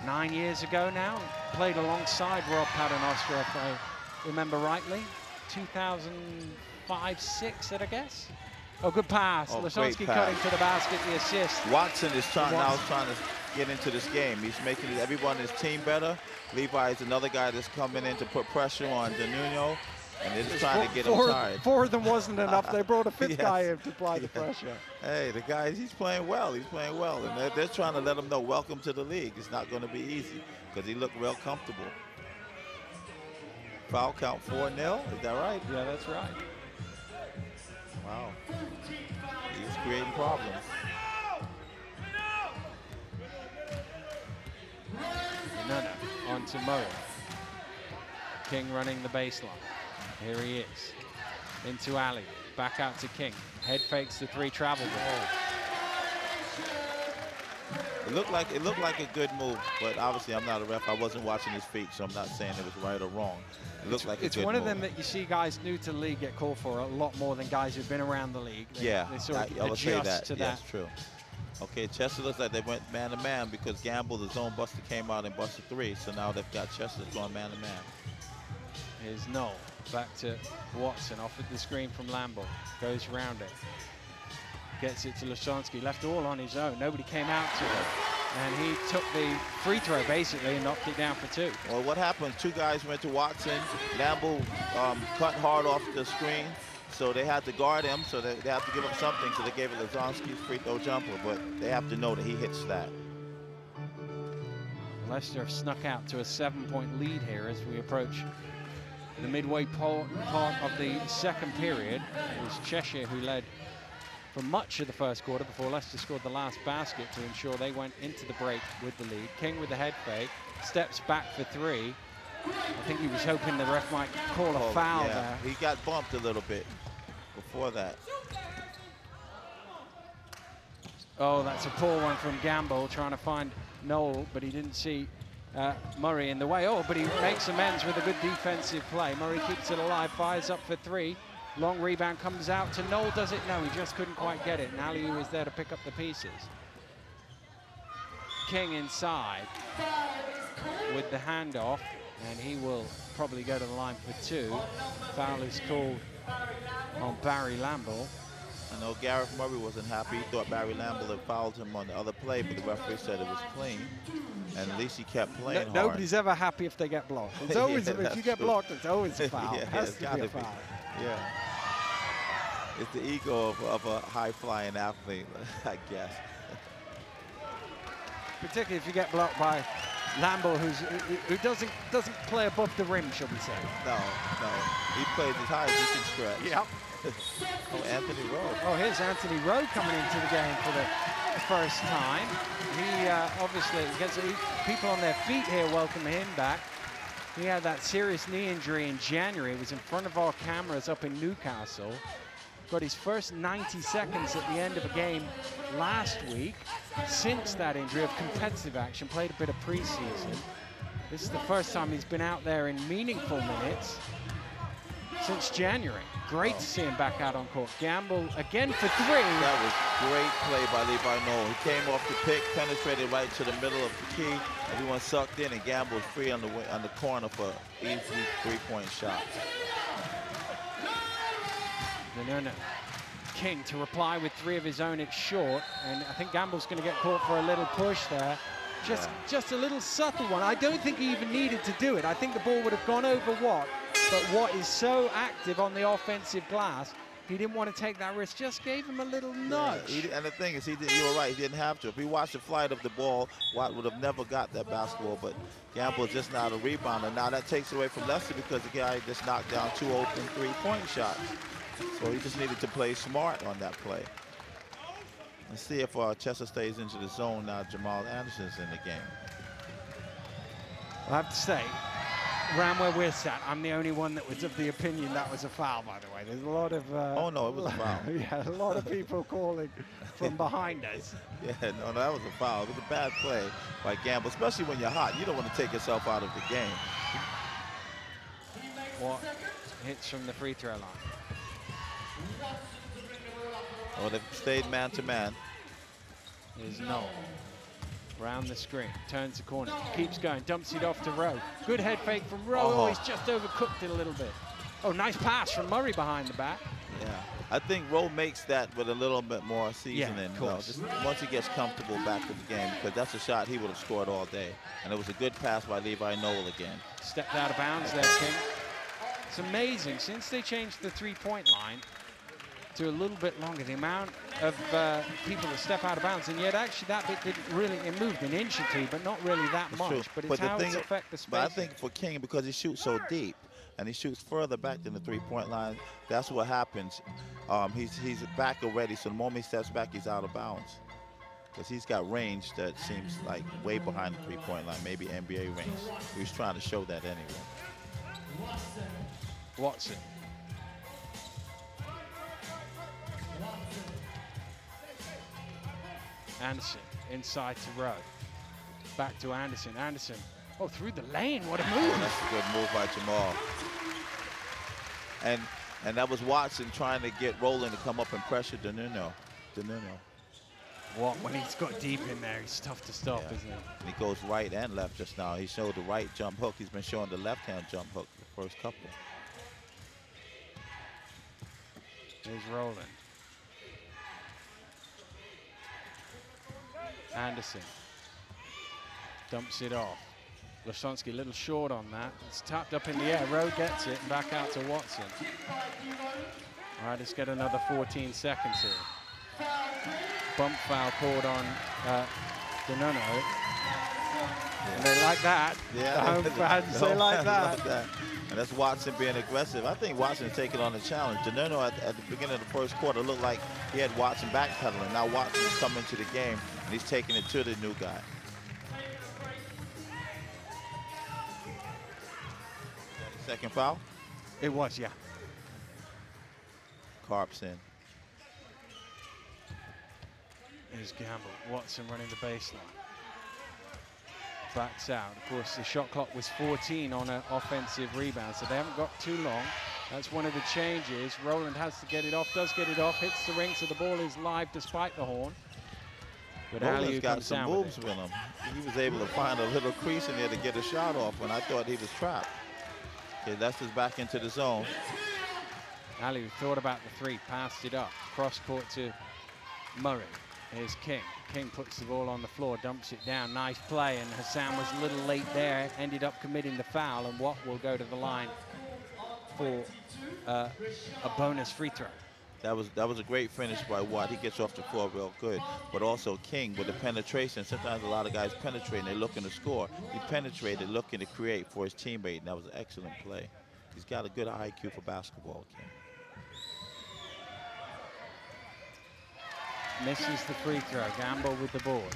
9 years ago now. Played alongside Rob Paternoster, if I remember rightly. 2005-06, I guess. Oh, good pass. Oh, Leszonski cutting to the basket, the assist. Watson is trying to get into this game. He's making everyone in his team better. Levi is another guy that's coming in to put pressure on Danilo, and they're just trying to get him tired. 4 of them wasn't enough. They brought a 5th guy in to apply the pressure. Hey, the guy, he's playing well. He's playing well, and they're trying to let him know, welcome to the league. It's not going to be easy because he looked real comfortable. Foul count 4-0. Is that right? Yeah, that's right. Wow. He's creating problems. No, on to Murray. King running the baseline. Here he is. Into Ali. Back out to King. Head fakes the 3 travel ball. It looked like a good move, but obviously I'm not a ref. I wasn't watching his feet, so I'm not saying it was right or wrong. It looked like a good move. It's one of them that you see guys new to the league get called for a lot more than guys who've been around the league. They sort of adjust to that. That's true. Okay, Chester looks like they went man-to-man because Gamble, the zone buster, came out and busted 3. So now they've got Chester going man-to-man. Here's Noel. Back to Watson. Off at the screen from Lamble. Goes round it. Gets it to Leszonski. Left all on his own. Nobody came out to him. And he took the free throw, basically, and knocked it down for 2. Well, what happened? 2 guys went to Watson. Lamble cut hard off the screen. So they had to guard him, so they have to give him something. So they gave it Leszonski's free throw jumper, but they have to know that he hits that. Leicester have snuck out to a 7-point lead here as we approach the midway part of the second period. It was Cheshire who led for much of the first quarter before Leicester scored the last basket to ensure they went into the break with the lead. King with the head fake, steps back for 3. I think he was hoping the ref might call a foul there. He got bumped a little bit before that. Oh, that's a poor one from Gamble, trying to find Noel, but he didn't see Murray in the way. Oh, but he makes amends with a good defensive play. Murray keeps it alive, fires up for 3. Long rebound comes out to Noel. Does it? No, he just couldn't quite get it. And Ali was there to pick up the pieces. King inside with the handoff, and he will probably go to the line for 2. Foul is called on Barry Lamble. I know Gareth Murray wasn't happy. He thought Barry Lamble had fouled him on the other play, but the referee said it was clean. And at least he kept playing hard. Nobody's ever happy if they get blocked. It's always, if you get blocked, it's always a foul. Yeah, it has to be a foul. Yeah. It's the ego of a high-flying athlete, I guess. Particularly if you get blocked by Lamble, who doesn't play above the rim, shall we say? No. He plays as high as he can stretch. Yep. Oh, Anthony Rowe. Oh, here's Anthony Rowe coming into the game for the first time. He obviously gets people on their feet here welcoming him back. He had that serious knee injury in January. He was in front of our cameras up in Newcastle. Got his first 90 seconds at the end of a game last week. Since that injury of competitive action, played a bit of preseason. This is the first time he's been out there in meaningful minutes since January. Great to see him back out on court. Gamble again for 3. That was great play by Levi Noel. He came off the pick, penetrated right to the middle of the key. Everyone sucked in, and Gamble was free on the corner for easy 3-point shot. No. King to reply with 3 of his own. It's short, and I think Gamble's going to get caught for a little push there. Just a little subtle one. I don't think he even needed to do it. I think the ball would have gone over Watt, but Watt is so active on the offensive glass, he didn't want to take that risk. Just gave him a little nudge. Yeah, and the thing is, you were right, he didn't have to. If he watched the flight of the ball, Watt would have never got that basketball, but Gamble is just not a rebounder. Now that takes away from Leicester because the guy just knocked down 2 open 3-point shots. So he just needed to play smart on that play. Let's see if Cheshire stays into the zone now. Jamal Anderson's in the game. I have to say, around where we're sat, I'm the only one that was of the opinion that was a foul, by the way. There's a lot of... oh, no, it was a foul. Yeah, a lot of people calling from behind us. Yeah, no, that was a foul. It was a bad play by Gamble, especially when you're hot. You don't want to take yourself out of the game. What hits from the free throw line? Well, they've stayed man-to-man. There's Noel. Round the screen, turns the corner, keeps going, dumps it off to Rowe. Good head fake from Rowe. Oh, he's just overcooked it a little bit. Oh, nice pass from Murray behind the back. Yeah, I think Rowe makes that with a little bit more seasoning. Yeah, of course. Just once he gets comfortable back to the game, because that's a shot he would have scored all day. And it was a good pass by Levi Noel again. Stepped out of bounds there, King. It's amazing, since they changed the 3-point line to a little bit longer, the amount of people that step out of bounds, and yet actually that bit didn't really, it moved an inch or 2, but not really that much. True. But it's how it's affect the space. But I think for King, because he shoots so deep, and he shoots further back than the 3-point line, that's what happens. He's back already, so the moment he steps back, he's out of bounds. Because he's got range that seems like way behind the 3-point line, maybe NBA range. He was trying to show that anyway. Watson. Anderson inside to Rowe. Back to Anderson. Anderson. Oh, through the lane. What a move. That's a good move by Jamal. And that was Watson trying to get Rowland to come up and pressure Denuno. What, when he's got deep in there, he's tough to stop, isn't he? And he goes right and left just now. He showed the right jump hook. He's been showing the left-hand jump hook the first couple. Here's Rowland. Anderson dumps it off. Leszczynski a little short on that. It's tapped up in the air. Rowe gets it and back out to Watson. All right, let's get another 14 seconds here. Bump foul called on Denuno. And they like that. Yeah, the home fans, they like that. And that's Watson being aggressive. I think Watson's taking on the challenge. Denuno at the beginning of the first quarter looked like he had Watson backpedaling. Now Watson's coming into the game, and he's taking it to the new guy. Second foul? It was, yeah. Carp's in. Here's Gamble. Watson running the baseline. Backs out. Of course, the shot clock was 14 on an offensive rebound, so they haven't got too long. That's one of the changes. Rowland has to get it off, does get it off, hits the ring, so the ball is live despite the horn. But Rowland's got some moves with him. He was able to find a little crease in there to get a shot off when I thought he was trapped. Okay, Leicester's back into the zone. Ali thought about the 3, passed it up. Cross court to Murray. Here's King. King puts the ball on the floor, dumps it down. Nice play, and Hassan was a little late there. Ended up committing the foul, and Watt will go to the line for a bonus free throw. That was a great finish by Watt. He gets off the floor real good. But also King with the penetration. Sometimes a lot of guys penetrate and they're looking to score. He penetrated, looking to create for his teammate, and that was an excellent play. He's got a good IQ for basketball, King. Misses the free throw. Gamble with the boards.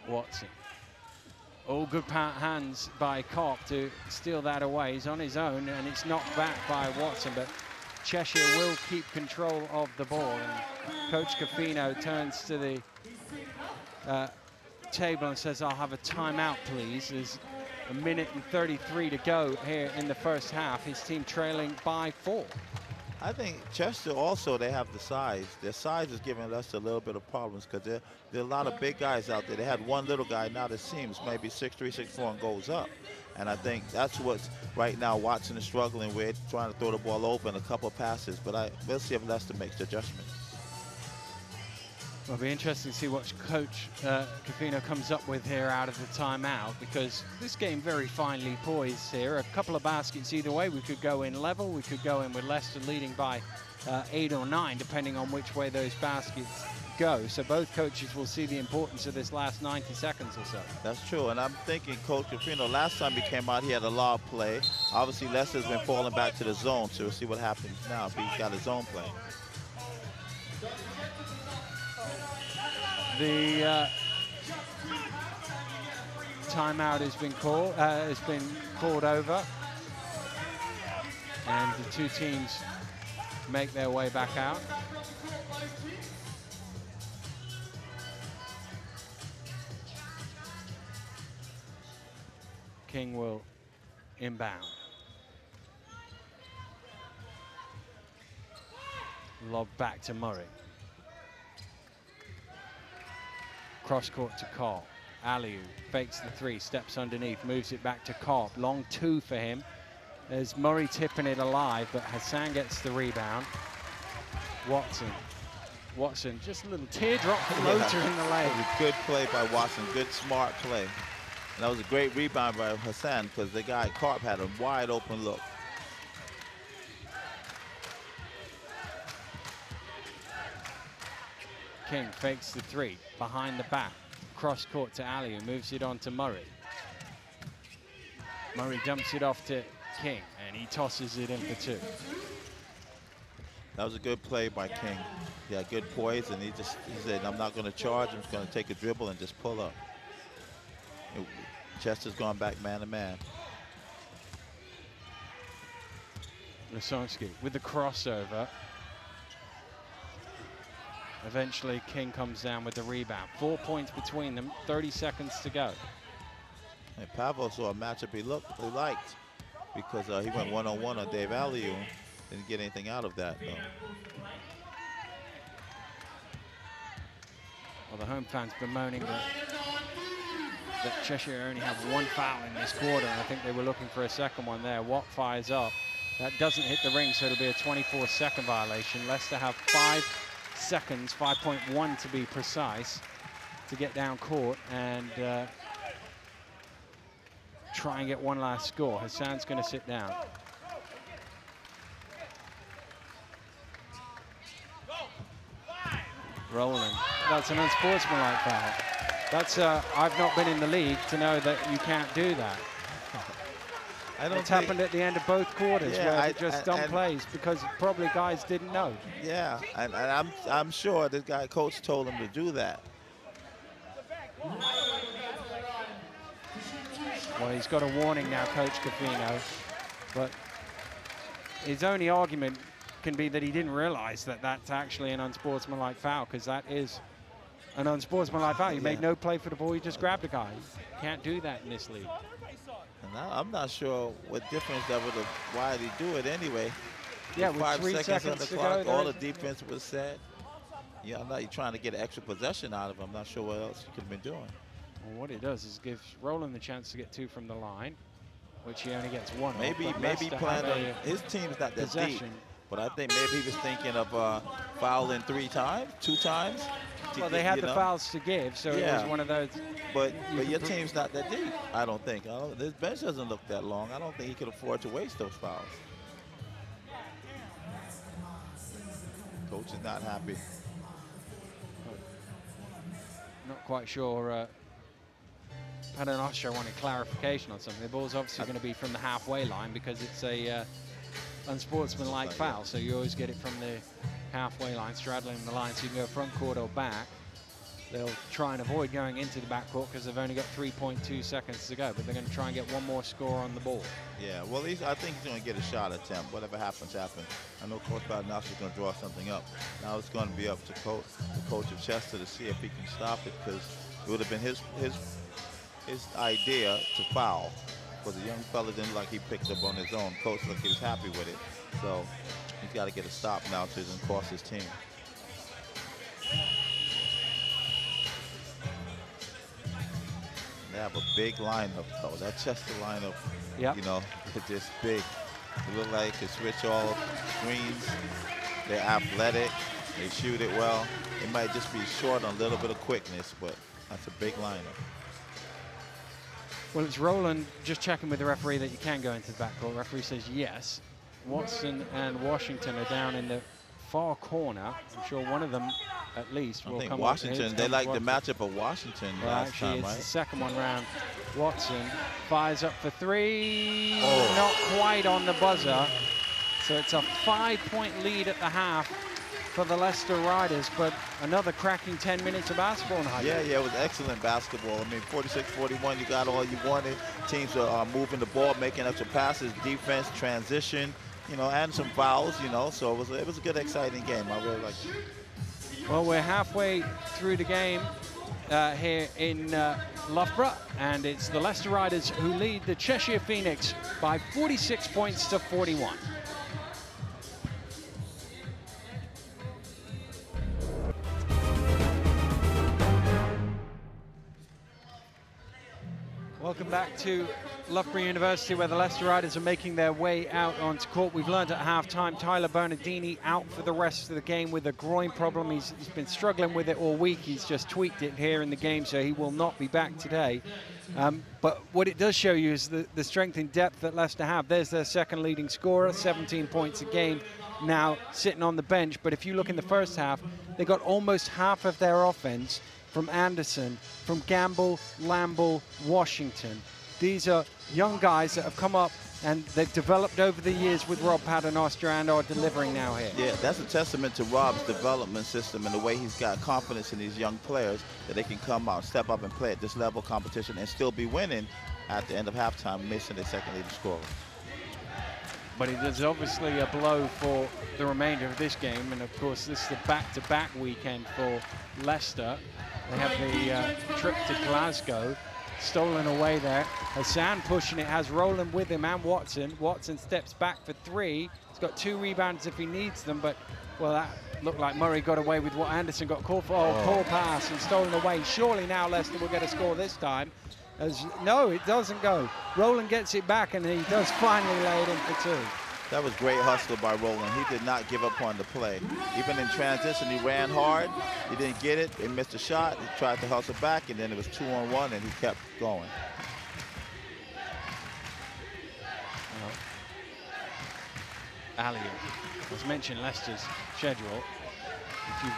Watson. Oh, good hands by Kopp to steal that away. He's on his own, and it's knocked back by Watson, but Cheshire will keep control of the ball. And Coach Caffino turns to the the table and says, I'll have a timeout, please. There's a minute and 33 to go here in the first half. His team trailing by 4. I think Chester also, they have the size. Their size is giving us a little bit of problems because there are a lot of big guys out there. They had one little guy, now it seems maybe 6'3", 6'4", and goes up. And I think that's what right now Watson is struggling with, trying to throw the ball over in a couple of passes. But we'll see if Leicester makes the adjustment. It'll be interesting to see what Coach Cofino comes up with here out of the timeout, because this game very finely poised here. A couple of baskets either way. We could go in level. We could go in with Leicester leading by 8 or 9, depending on which way those baskets go. So both coaches will see the importance of this last 90 seconds or so. That's true, and I'm thinking Coach Cofino, last time he came out, he had a lot of play. Obviously, Leicester's been falling back to the zone, so we'll see what happens now if he's got his own play. The timeout has been called over, and the two teams make their way back out. King will inbound. Lob back to Murray. Cross court to Cobb. Aliu fakes the 3, steps underneath, moves it back to Cobb. Long 2 for him. There's Murray tipping it alive, but Hassan gets the rebound. Watson, just a little teardrop floater in the lane. That was a good play by Watson, good smart play. And that was a great rebound by Hassan, because the guy, Karp, had a wide open look. King fakes the 3, behind the back. Cross court to Aliu, moves it on to Murray. Murray dumps it off to King, and he tosses it in for 2. That was a good play by King. He had good poise, and he said, I'm not going to charge, I'm just going to take a dribble and just pull up. Chester's gone back man to man. Lisonsky with the crossover. Eventually, King comes down with the rebound. 4 points between them, 30 seconds to go. And Pavel saw a matchup he liked, because he went one-on-one on Dave Aliu. Didn't get anything out of that, though. Well, the home fans bemoaning that Cheshire only have 1 foul in this quarter, and I think they were looking for a second one there. Watt fires up. That doesn't hit the ring, so it'll be a 24-second violation. Leicester have 5 seconds, 5.1 to be precise, to get down court and try and get one last score. Hassan's going to sit down. Rolling. That's an unsportsmanlike foul. That's I've not been in the league to know that you can't do that. It's happened at the end of both quarters, where they just dumb plays because probably guys didn't know. Yeah, and I'm sure this guy coach told him to do that. Well, he's got a warning now, Coach Cofino, but his only argument can be that he didn't realize that that's actually an unsportsmanlike foul, because that is an unsportsmanlike foul. He made no play for the ball, he just grabbed a guy. You can't do that in this league. And I'm not sure what difference that would have, why did he do it anyway? Yeah, with 5 3 seconds on the to clock, go, all the defense was set. Yeah, I'm not trying to get an extra possession out of him. I'm not sure what else he could have been doing. Well, what he does is gives Roland the chance to get 2 from the line, which he only gets 1. Maybe he planned on, his team's not that deep, but I think maybe he was thinking of fouling 2 times. Well, they had the fouls to give, so it was one of those. But your team's not that deep, I don't think. This bench doesn't look that long. I don't think he could afford to waste those fouls. Coach is not happy. Not quite sure. Paternoster wanted clarification on something. The ball's obviously going to be from the halfway line because it's a unsportsmanlike foul. So you always get it from the halfway line, straddling the line, so you can go front court or back. They'll try and avoid going into the backcourt because they've only got 3.2 seconds to go, but they're going to try and get 1 more score on the ball. Yeah, well, I think he's going to get a shot attempt. Whatever happens, happens. I know Coach Paternoster is going to draw something up. Now it's going to be up to the coach of Chester to see if he can stop it, because It would have been his idea to foul. Because the young fella didn't like he picked up on his own. Coach looked he was happy with it. So he's got to get a stop now so it doesn't cost his team. They have a big lineup, though. That Chester lineup, you know, it's just big. It look like they switch all screens. They're athletic. They shoot it well. It might just be short on a little bit of quickness, but that's a big lineup. Well, it's Rowland just checking with the referee that you can go into the backcourt. The referee says yes. Watson and Washington are down in the far corner. I'm sure one of them, at least, will come. Washington, they like the matchup of Washington last time, right? It's the second one round. Watson fires up for three. Not quite on the buzzer. So it's a 5-point lead at the half for the Leicester Riders, but another cracking 10 minutes of basketball night. Yeah, it was excellent basketball. I mean, 46-41, you got all you wanted. Teams are moving the ball, making extra passes, defense, transition, you know, and some fouls, you know. So it was a good, exciting game. I really liked it. Well, we're halfway through the game here in Loughborough, and it's the Leicester Riders who lead the Cheshire Phoenix by 46 points to 41. Welcome back to Loughborough University, where the Leicester Riders are making their way out onto court. We've learned at halftime Tyler Bernardini out for the rest of the game with a groin problem. He's been struggling with it all week. He's just tweaked it here in the game, so he will not be back today. But what it does show you is the strength and depth that Leicester have. There's their second leading scorer, 17 points a game, now sitting on the bench. But if you look in the first half, they got almost half of their offense from Anderson, from Gamble, Lamble, Washington. These are young guys that have come up and they've developed over the years with Rob Paternoster and are delivering now here. Yeah, that's a testament to Rob's development system and the way he's got confidence in these young players that they can come out, step up and play at this level of competition and still be winning at the end of halftime, missing their second leading scorer. But it is obviously a blow for the remainder of this game, and of course this is the back-to-back weekend for Leicester. They have the trip to Glasgow, stolen away there. Hassan pushing it, has Rowland with him and Watson. Watson steps back for three. He's got 2 rebounds if he needs them, but, well, that looked like Murray got away with what Anderson got called for. Oh, poor pass and stolen away. Surely now Leicester will get a score this time. No, it doesn't go. Rowland gets it back, and he does finally lay it in for 2. That was great hustle by Rowland. He did not give up on the play. Even in transition, he ran hard. He didn't get it. He missed a shot. He tried to hustle back, and then it was 2-on-1, and he kept going. Alley, as mentioned, Leicester's schedule. If you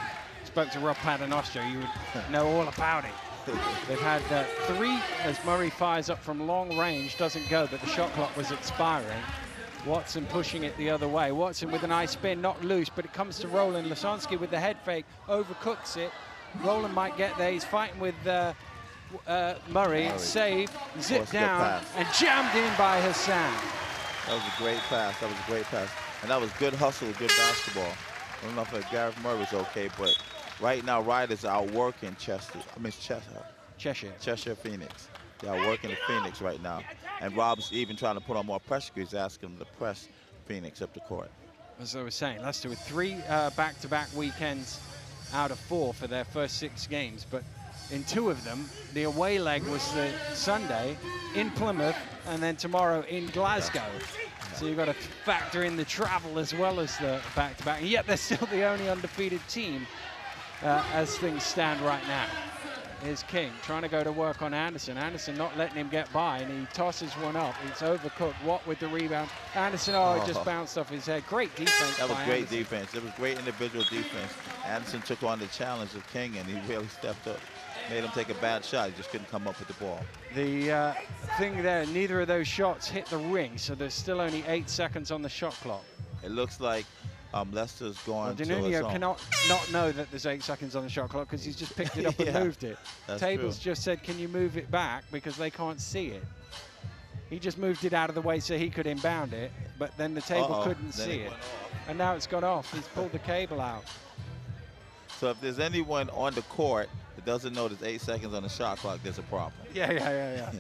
spoke to Rob Paternoster, you would know all about it. They've had 3 as Murray fires up from long range, doesn't go, but the shot clock was expiring. Watson pushing it the other way. Watson with a nice spin, not loose, but it comes to Rowland. Lasonsky with the head fake, overcooks it. Rowland might get there. He's fighting with Murray. Save, zipped down, and jammed in by Hassan. That was a great pass. That was a great pass. And that was good hustle, good basketball. I don't know if Gareth Murray's okay, but right now, Riders are working Cheshire Phoenix. They are working the Phoenix right now. And Rob's even trying to put on more pressure. He's asking them to press Phoenix up the court. As I was saying, Leicester with 3 back-to-back weekends out of 4 for their first 6 games. But in 2 of them, the away leg was the Sunday in Plymouth and then tomorrow in Glasgow. So you've got to factor in the travel as well as the back-to-back. And yet they're still the only undefeated team as things stand right now. Here's King trying to go to work on Anderson. Anderson not letting him get by, and he tosses one up. It's overcooked. Watt with the rebound. Anderson, it just bounced off his head. Great defense. That was great defense. It was great individual defense. Anderson took on the challenge of King, and he really stepped up. Made him take a bad shot. He just couldn't come up with the ball. The thing there, neither of those shots hit the ring, so there's still only 8 seconds on the shot clock. It looks like Leicester's going to Denuno cannot not know that there's 8 seconds on the shot clock because he's just picked it up and moved it. Tables just said, can you move it back, because they can't see it. He just moved it out of the way so he could inbound it, but then the table couldn't see it. And now it's gone off. He's pulled the cable out. So if there's anyone on the court it doesn't notice 8 seconds on the shot clock, there's a problem. Yeah.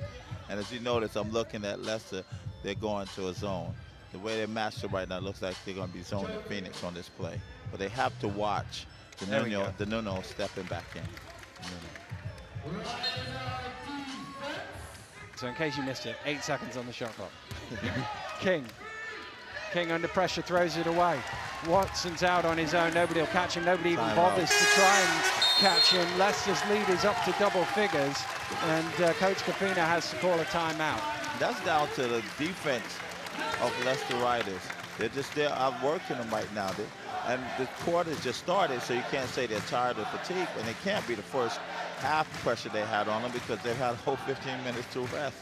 And as you notice, I'm looking at Leicester. They're going to a zone. The way they're matched up right now, it looks like they're going to be zoning Phoenix on this play. But they have to watch the Nuno stepping back in. So in case you missed it, 8 seconds on the shot clock. King under pressure, throws it away. Watson's out on his own, nobody will catch him, nobody even bothers to try and catch him. Leicester's lead is up to double figures, and Coach Capina has to call a timeout. That's down to the defense of Leicester Riders. They're outworking them right now. And the quarter just started, so you can't say they're tired or fatigued, and it can't be the first half pressure they had on them because they've had a whole 15 minutes to rest.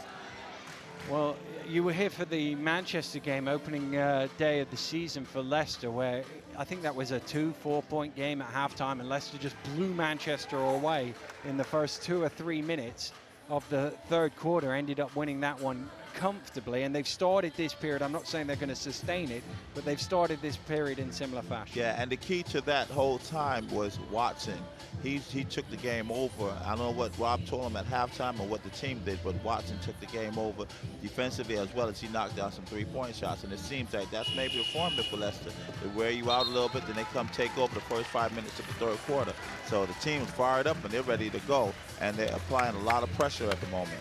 Well, you were here for the Manchester game, opening day of the season for Leicester, where I think that was a 2-4-point game at halftime, and Leicester just blew Manchester away in the first 2 or 3 minutes of the third quarter, ended up winning that one comfortably, and they've started this period, I'm not saying they're going to sustain it, but they've started this period in similar fashion. Yeah, and the key to that whole time was Watson. He took the game over. I don't know what Rob told him at halftime or what the team did, but Watson took the game over defensively as well as he knocked down some three-point shots, and it seems like that's maybe the formula for Leicester. They wear you out a little bit, then they come take over the first 5 minutes of the third quarter. So the team's fired up and they're ready to go, and they're applying a lot of pressure at the moment.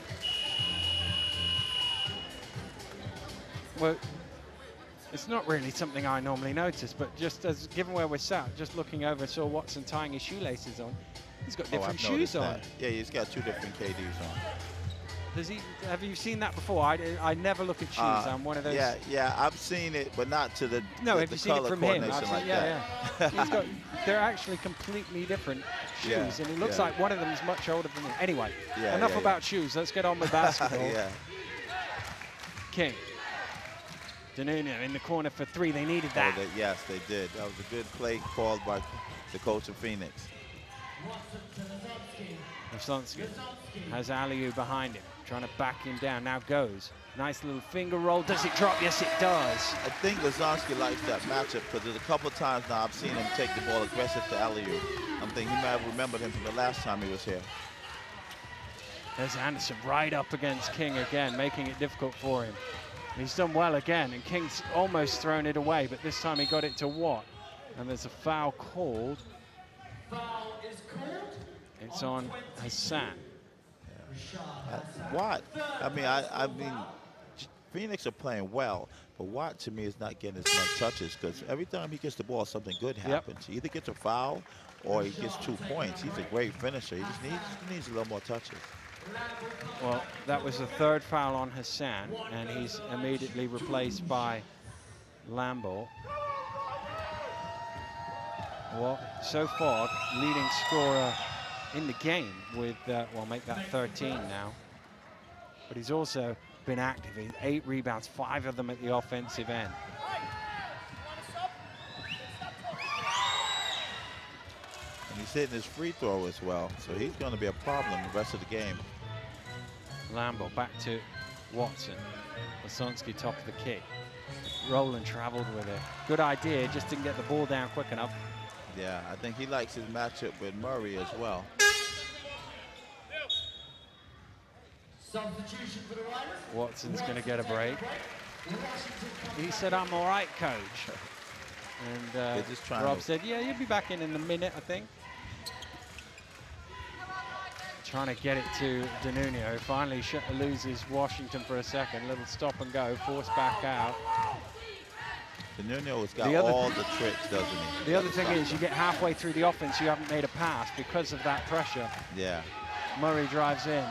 Well, it's not really something I normally notice, but just as given where we're sat, just looking over, saw Watson tying his shoelaces on. He's got different shoes on. Yeah, he's got 2 different KDs on. Does he? Have you seen that before? I never look at shoes. I'm one of those. Yeah, I've seen it, but not to the no. Have you seen it from him? Like yeah. He's got. They're actually completely different shoes, and it looks like one of them is much older than him. Anyway, enough about shoes. Let's get on with basketball. King. Danuna in the corner for 3. They needed that. Yes, they did. That was a good play called by the coach of Phoenix. Osonsky has Aliou behind him, trying to back him down. Now goes. Nice little finger roll. Does it drop? Yes, it does. I think Osonsky likes that matchup because there's a couple of times now I've seen him take the ball aggressive to Aliou. I'm thinking he might have remembered him from the last time he was here. There's Anderson right up against King again, making it difficult for him. He's done well again, and King's almost thrown it away, but this time he got it to Watt. And there's a foul called. It's on Hassan. Watt, I mean, Phoenix are playing well, but Watt to me is not getting as much touches because every time he gets the ball, something good happens. He either gets a foul or he gets 2 points. He's a great finisher. He just needs a little more touches. Well, that was the 3rd foul on Hassan, and he's immediately replaced by Lambo. Well, so far, leading scorer in the game with, well, make that 13 now. But he's also been active. 8 rebounds, 5 of them at the offensive end. And he's hitting his free throw as well, so he's going to be a problem the rest of the game. Lambo back to Watson. Osonsky top of the kick. Rowland traveled with it. Good idea, just didn't get the ball down quick enough. Yeah, I think he likes his matchup with Murray as well. Watson's going to get a break. He said, "I'm all right, coach." And Rob said, "Yeah, you'll be back in a minute, I think." Trying to get it to Danunio. Finally loses Washington for a second. Little stop and go, forced back out. Danunio has got all the tricks, doesn't he? The other thing is you get halfway through the offense, you haven't made a pass because of that pressure. Yeah. Murray drives in.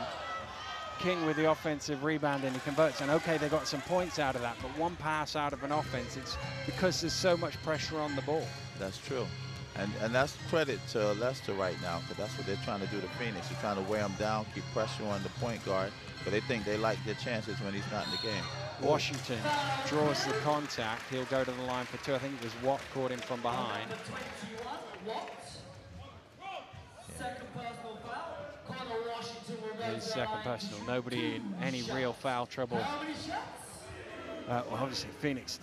King with the offensive rebound, and he converts. And okay, they got some points out of that, but one pass out of an offense, it's because there's so much pressure on the ball. That's true. And that's credit to Leicester right now, because that's what they're trying to do to Phoenix. They're trying to wear him down, keep pressure on the point guard, but they think they like their chances when he's not in the game. Washington draws the contact. He'll go to the line for 2. I think it was Watt caught him from behind. His second personal. Nobody in any real foul trouble. Well, obviously, Phoenix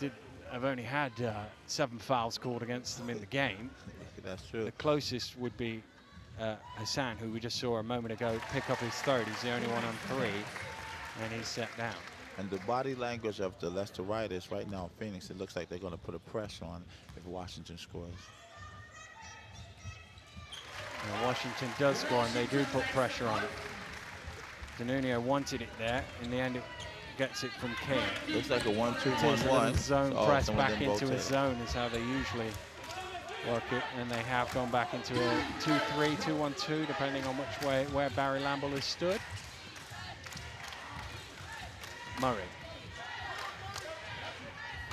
have only had 7 fouls called against them in the game. That's true. The closest would be Hassan, who we just saw a moment ago pick up his third. He's the only one on 3, and he's set down. And the body language of the Leicester Riders right now in Phoenix, it looks like they're going to put a pressure on if Washington scores. Now Washington does score, and they do put pressure on it. Danunio wanted it there. In the end, it gets it from King. Looks like a 1-2-1-1. It is a little zone press back into rotate. a zone is how they usually work it, and they have gone back into a 2-3, 2-1-2, depending on which way where Barry Lamble has stood. Murray.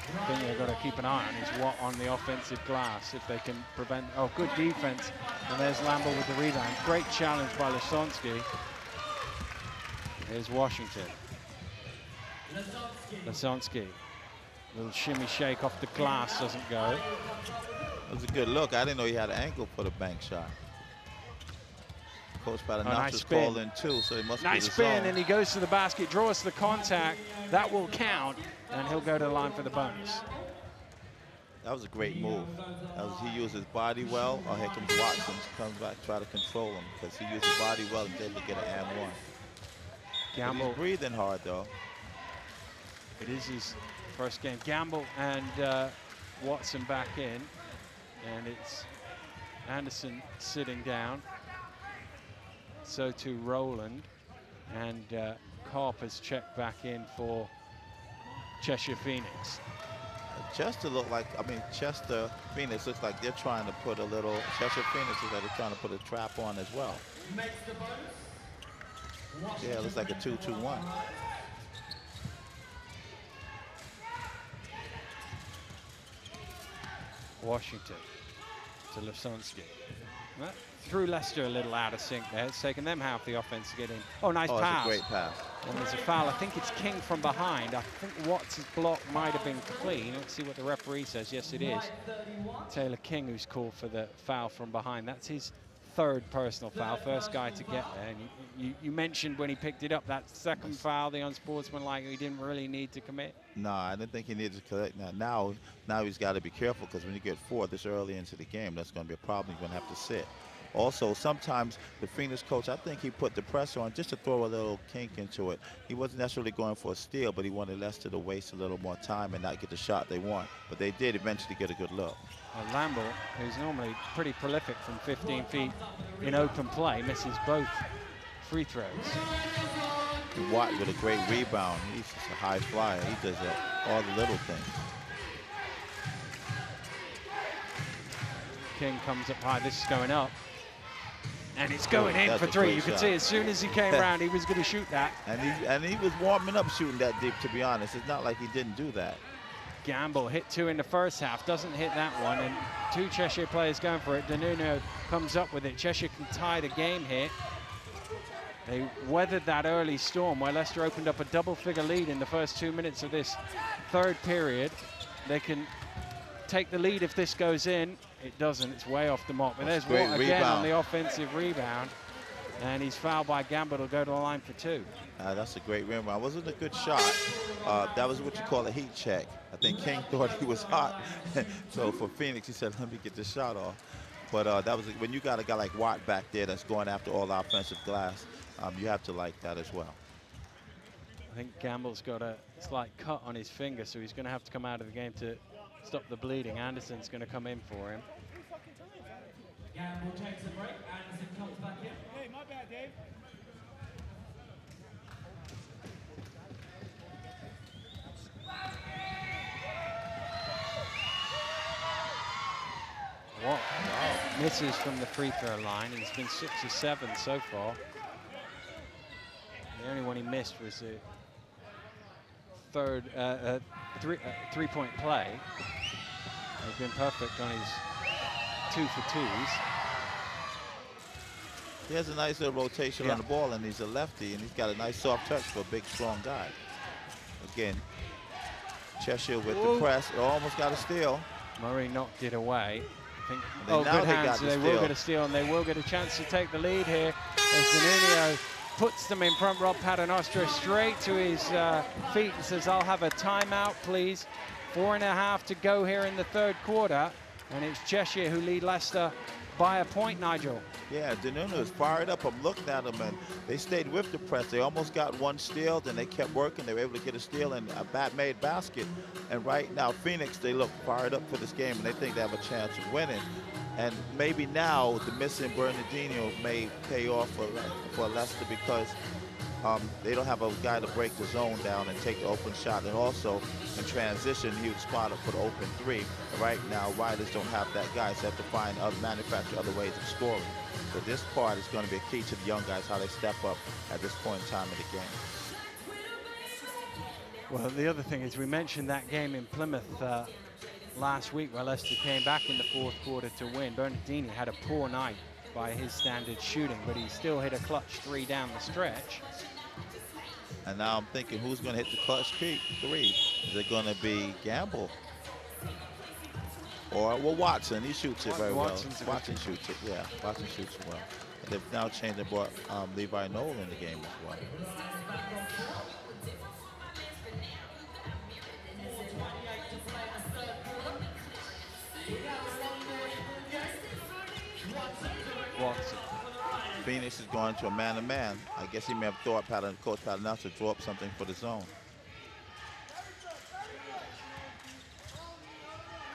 The thing they've got to keep an eye on is what on the offensive glass, if they can prevent. Oh, good defense. And there's Lamble with the rebound. Great challenge by Lesonsky. Here's Washington. Lesonsky. Little shimmy shake off the glass, doesn't go. That was a good look. I didn't know he had an ankle for the bank shot. Coach Paternoster's called in too, so he must be the nice spin, and he goes to the basket, draws the contact. That will count, and he'll go to the line for the bonus. That was a great move. He used his body well. Oh, here comes Watson. Comes back, try to control him because he used his body well and was able to get an and one. Gamble. He's breathing hard though. It is his first game. Gamble and Watson back in, and it's Anderson sitting down. So too Rowland, and Karp has checked back in for Cheshire Phoenix. Chester look like, Chester Phoenix looks like they're trying to put a little, Cheshire Phoenix looks like they're trying to put a trap on as well. Yeah, it looks like a 2-2-1. Washington to Lesonsky. Well, threw Leicester a little out of sync there. It's taken them half the offense to get in. Oh, nice pass. That's a great pass. And there's a foul. I think it's King from behind. I think Watts' block might have been clean. Let's see what the referee says. Yes, it is. Taylor King, who's called for the foul from behind. That's his third personal foul, first guy to get there. And you mentioned when he picked it up, that second foul, the unsportsmanlike, he didn't really need to commit. No, I didn't think he needed to collect that. Now he's got to be careful, because when you get 4 this early into the game, that's going to be a problem. You're going to have to sit. Also, sometimes the Phoenix coach, I think he put the pressure on just to throw a little kink into it. He wasn't necessarily going for a steal, but he wanted Leicester to waste a little more time and not get the shot they want. But they did eventually get a good look. Lamble, who's normally pretty prolific from 15 feet in open play, misses both free throws. Watt with a great rebound. He's just a high flyer. He does all the little things. King comes up high. This is going up. And it's going in for 3. You can see as soon as he came around, he was going to shoot that. And he was warming up shooting that deep, to be honest. It's not like he didn't do that. Gamble hit 2 in the first half, doesn't hit that one, and 2 Cheshire players going for it. Danunio comes up with it. Cheshire can tie the game here. They weathered that early storm where Leicester opened up a double-figure lead in the first 2 minutes of this third period. They can take the lead if this goes in. It doesn't, it's way off the mark. But there's Watt again on the offensive rebound. And he's fouled by Gamble to go to the line for 2. That's a great rebound. Wasn't a good shot. That was what you call a heat check. I think King thought he was hot. So for Phoenix, he said, let me get this shot off. But that was when you got a guy like Watt back there that's going after all the offensive glass, you have to like that as well. I think Gamble's got a slight cut on his finger, so he's going to have to come out of the game to stop the bleeding. Anderson's going to come in for him. Gamble takes a break. Anderson comes back in. Hey, my bad, Dave. Watt misses from the free throw line. He's been 6 or 7 so far. The only one he missed was the third three-point play. He's been perfect on his 2 for 2s. He has a nice little rotation on the ball, and he's a lefty, and he's got a nice soft touch for a big, strong guy. Again, Cheshire with the press, almost got a steal. Murray knocked it away. I think, good hands. They will get a steal, and they will get a chance to take the lead here as Danunio puts them in front. Rob Paternoster straight to his feet and says, I'll have a timeout, please. 4.5 to go here in the third quarter. And it's Cheshire who lead Leicester by a point, Nigel. Yeah, Danunu is fired up. I'm looking at them, and they stayed with the press. They almost got one steal, and they kept working. They were able to get a steal and a bat-made basket. And right now, Phoenix, they look fired up for this game, and they think they have a chance of winning. And maybe now the missing Bernardino may pay off for Leicester because they don't have a guy to break the zone down and take the open shot. And also, in transition, he would spot up for the open three. And right now, Riders don't have that guy, so they have to find manufacture other ways of scoring. So this part is going to be a key to the young guys, how they step up at this point in time of the game. Well, the other thing is we mentioned that game in Plymouth last week where Leicester came back in the fourth quarter to win. Bernardini had a poor night by his standard shooting, but he still hit a clutch three down the stretch. And now I'm thinking, who's going to hit the clutch three? Is it going to be Gamble? Or, well, Watson, he shoots it very well. Watson shoots it, yeah. Watson shoots it well. And they've now changed and brought Levi Noel in the game as well. Watson. Phoenix is going to a man-to-man. I guess he may have thought Coach Paternoster to draw up something for the zone.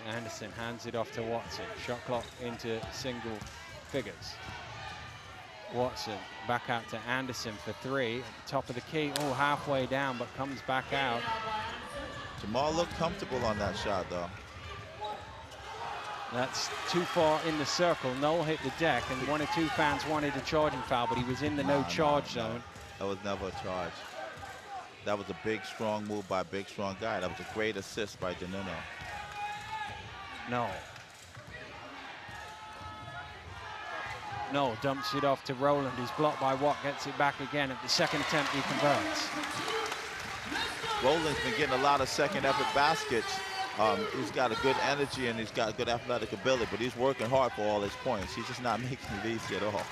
Anderson hands it off to Watson. Shot clock into single figures. Watson back out to Anderson for three. At the top of the key. Oh, halfway down, but comes back out. Jamal looked comfortable on that shot, though. That's too far in the circle. Noel hit the deck, and one or two fans wanted a charging foul, but he was in the no charge zone. That was never a charge. That was a big, strong move by a big, strong guy. That was a great assist by Danilo. Noel dumps it off to Rowland. He's blocked by Watt, gets it back again. At the second attempt, he converts. Rowland's been getting a lot of second effort baskets. He's got a good energy and he's got good athletic ability, but he's working hard for all his points. He's just not making it easy at all.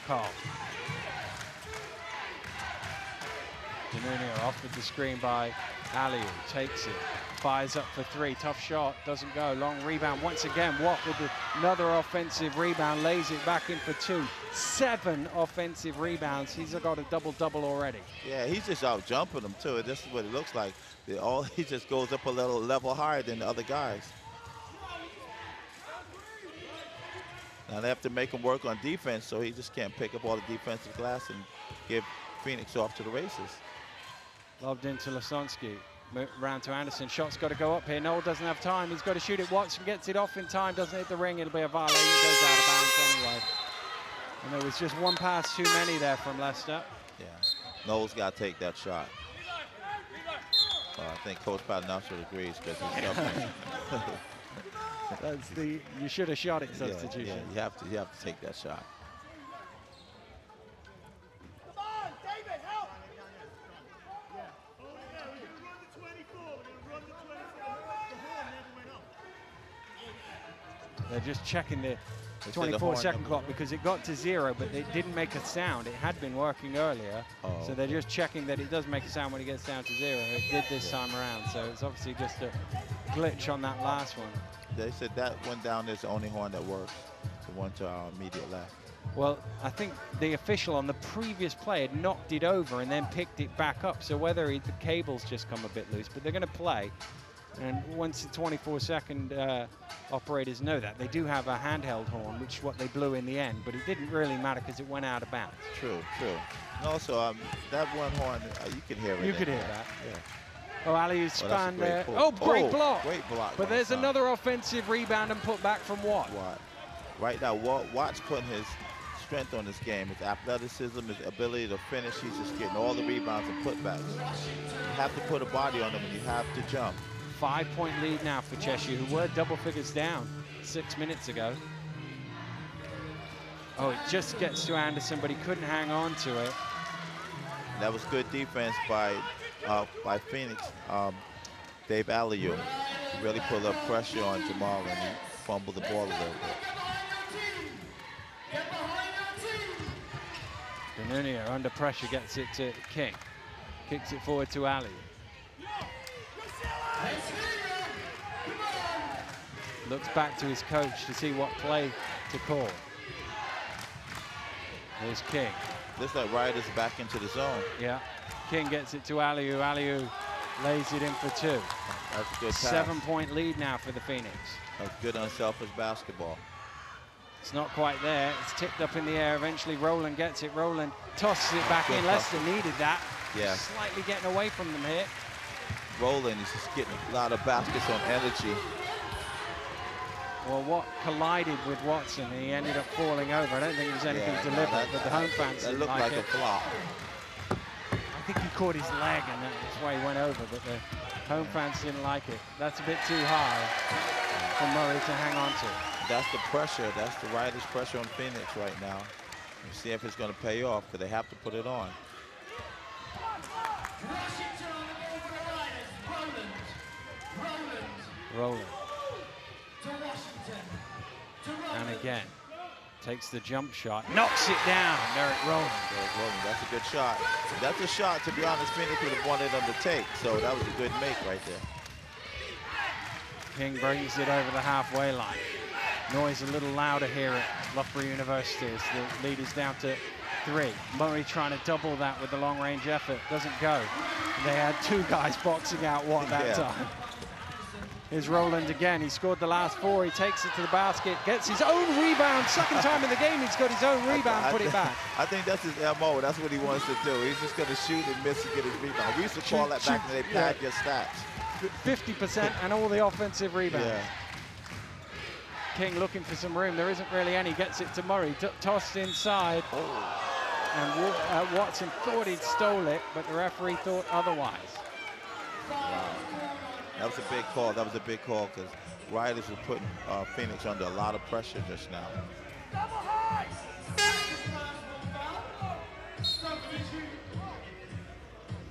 Carl. Danunio off with the screen by Aliu, takes it, fires up for three, tough shot, doesn't go, long rebound once again. Watt with another offensive rebound, lays it back in for two. 7 offensive rebounds. He's got a double-double already. Yeah, he's just out jumping them too. This is what it looks like. He just goes up a little level higher than the other guys. Now they have to make him work on defense, so he just can't pick up all the defensive glass and give Phoenix off to the races. Lobbed into Lasonsky. Round to Anderson. Shot's got to go up here. Noel doesn't have time. He's got to shoot it. Watson gets it off in time. Doesn't hit the ring. It'll be a violation. It goes out of bounds anyway. And there was just one pass too many there from Leicester. Yeah. Noel's got to take that shot. I think Coach Paternoster agrees because he's jumping. That's the you should have shot it substitution. Yeah, you have to take that shot. They're just checking the 24-second clock because it got to 0, but it didn't make a sound. It had been working earlier, so they're just checking that it does make a sound when it gets down to 0. It did this time around, so it's obviously just a glitch on that last one. They said that one down is the only horn that works, the one to our immediate left. Well, I think the official on the previous play had knocked it over and then picked it back up, so whether the cables just come a bit loose, but they're going to play. And once the 24-second operators know that, they do have a handheld horn, which is what they blew in the end, but it didn't really matter because it went out of bounds. True, true. And also, that one horn, you can hear it. You could hear that. Yeah. Oh, Aliu span there. Oh, great block. Great block. But there's another offensive rebound and put back from Watt. Right now, Watt's putting his strength on this game, his athleticism, his ability to finish. He's just getting all the rebounds and putbacks. You have to put a body on him and you have to jump. 5-point lead now for Cheshire, who were double figures down 6 minutes ago. Oh, it just gets to Anderson, but he couldn't hang on to it. That was good defense by Phoenix. Dave Aliu really put a little pressure on Jamal and he fumbled the ball a little bit. Danunio under pressure gets it to King. Kicks it forward to Aliu. Looks back to his coach to see what play to call. There's King. Looks like Riders back into the zone. Yeah. King gets it to Aliou. Aliou lays it in for 2. That's a good pass. 7-point lead now for the Phoenix. That's good unselfish basketball. It's not quite there. It's tipped up in the air. Eventually, Rowland gets it. Rowland tosses it back in. Leicester needed that. Yeah. Slightly getting away from them here. Rowland is just getting a lot of baskets on energy. Well, what collided with Watson, he ended up falling over. I don't think it was anything deliberate, but the home fans didn't looked like a flop. I think he caught his leg, and that's why he went over, but the home fans didn't like it. That's a bit too high for Murray to hang on to. That's the pressure. That's the Riders' pressure on Phoenix right now. We'll see if it's going to pay off, because they have to put it on. Rowland. And again, takes the jump shot, knocks it down. Derek Rowland. That's a good shot. That's a shot, to be honest, Phoenix would have wanted them to take. So that was a good make right there. King brings it over the halfway line. Noise a little louder here at Loughborough University as the lead is down to 3. Murray trying to double that with the long-range effort. Doesn't go. They had 2 guys boxing out Watt that time. Here's Rowland again. He scored the last 4. He takes it to the basket, gets his own rebound. Second time in the game he's got his own rebound, put it back. I think that's his MO. That's what he wants to do. He's just going to shoot and miss and get his rebound. We used to call that back when they pad your stats. 50% and all the offensive rebounds. Yeah. King looking for some room. There isn't really any. Gets it to Murray. Tossed inside. And Watson thought he'd stole it, but the referee thought otherwise. Wow. That was a big call. That was a big call because Riders were putting Phoenix under a lot of pressure just now.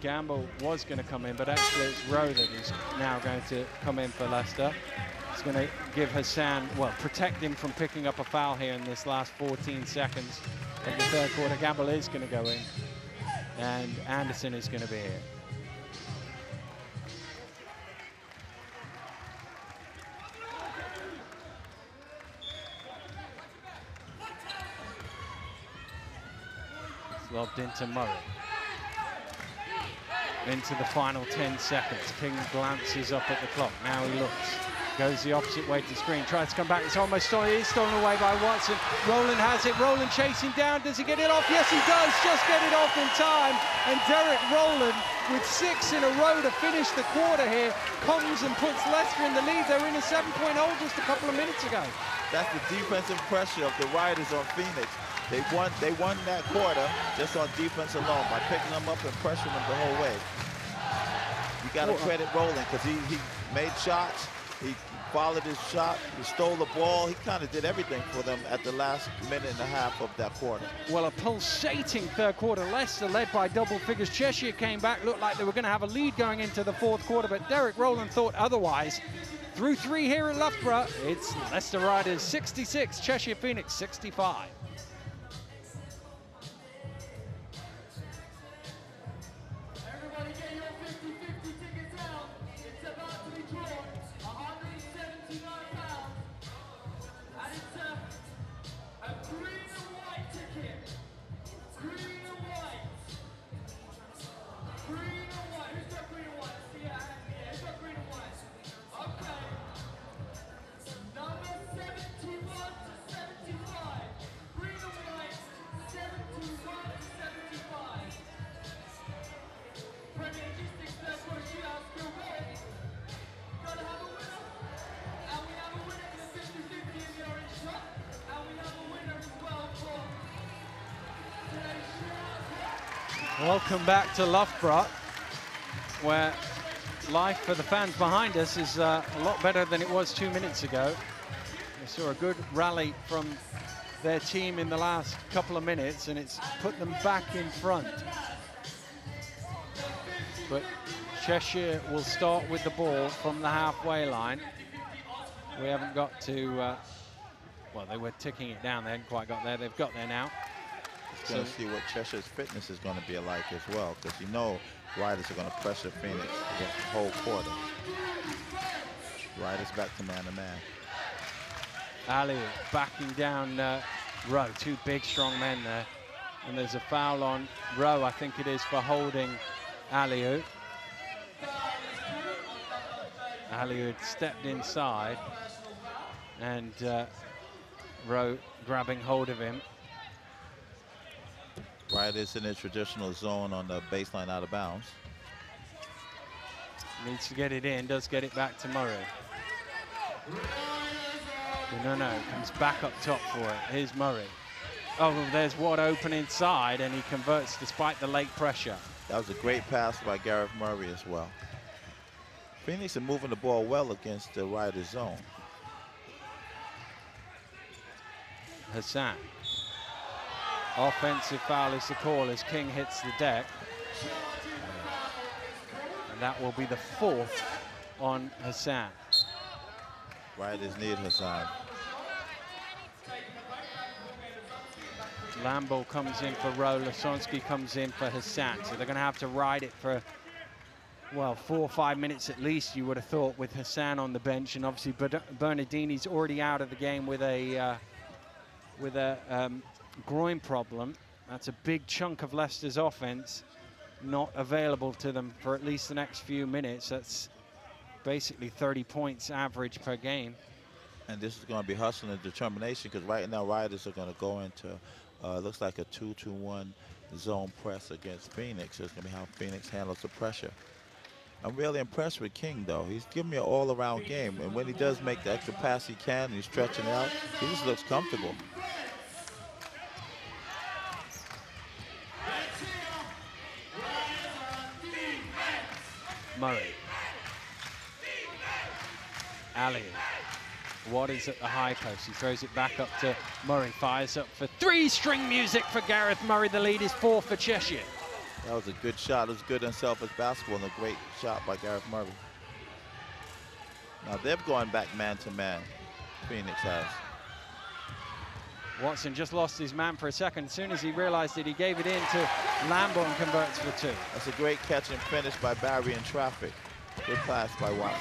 Gamble was going to come in, but actually it's Rowe that is now going to come in for Leicester. It's going to give Hassan, well, protect him from picking up a foul here in this last 14 seconds of the third quarter. Gamble is going to go in, and Anderson is going to be here. It's lobbed into Murray. Into the final 10 seconds. King glances up at the clock. Now he looks. Goes the opposite way to screen. Tries to come back. It's almost stolen. It is stolen away by Watson. Rowland has it. Rowland chasing down. Does he get it off? Yes, he does. Just get it off in time. And Derek Rowland, with 6 in a row to finish the quarter here, comes and puts Leicester in the lead. They were in a 7-point hole just a couple of minutes ago. That's the defensive pressure of the Riders on Phoenix. They won that quarter just on defense alone by picking them up and pressuring them the whole way. You got to credit Rowland because he made shots, he followed his shot, he stole the ball. He kind of did everything for them at the last minute and a half of that quarter. Well, a pulsating third quarter. Leicester led by double figures. Cheshire came back, looked like they were going to have a lead going into the fourth quarter, but Derek Rowland thought otherwise. Through 3 here at Loughborough, it's Leicester Riders 66, Cheshire Phoenix 65. Welcome back to Loughborough, where life for the fans behind us is a lot better than it was 2 minutes ago. We saw a good rally from their team in the last couple of minutes, and it's put them back in front. But Cheshire will start with the ball from the halfway line. We haven't got to, well, they were ticking it down. They hadn't quite got there. They've got there now. Going to see what Cheshire's fitness is going to be like as well, because you know Riders are going to pressure Phoenix the whole quarter. Riders back to man-to-man. Ali backing down Rowe. Two big, strong men there. And there's a foul on Rowe, I think it is, for holding Aliou. Aliou had stepped inside, and Rowe grabbing hold of him. Riders in the traditional zone on the baseline out of bounds. Needs to get it in, does get it back to Murray. No, comes back up top for it. Here's Murray. Oh, there's Watt open inside, and he converts despite the late pressure. That was a great pass by Gareth Murray as well. Phoenix are moving the ball well against the Riders zone. Hassan. Offensive foul is the call as King hits the deck. And that will be the 4th on Hassan. Riders need Hassan. Lambo comes in for Rowe, Lasonsky comes in for Hassan. So they're going to have to ride it for, well, 4 or 5 minutes at least, you would have thought, with Hassan on the bench. And obviously Bernardini's already out of the game with a groin problem. That's a big chunk of Leicester's offense not available to them for at least the next few minutes. That's basically 30 points average per game. And this is going to be hustling and determination, because right now Riders are going to go into looks like a 2-2-1 zone press against Phoenix. So it's going to be how Phoenix handles the pressure. I'm really impressed with King, though. He's giving me an all-around game, and when he does make the extra pass he can, and he's stretching out, he just looks comfortable. Murray. Ali. Watt is at the high post. He throws it back up to Murray. Fires up for 3. String music for Gareth Murray. The lead is 4 for Cheshire. That was a good shot. It was good unselfish basketball and a great shot by Gareth Murray. Now they're going back man-to-man. Phoenix has. Watson just lost his man for a second. As soon as he realized it, he gave it in to Lambo and converts for 2. That's a great catch and finish by Barry in traffic. Good pass by Watson.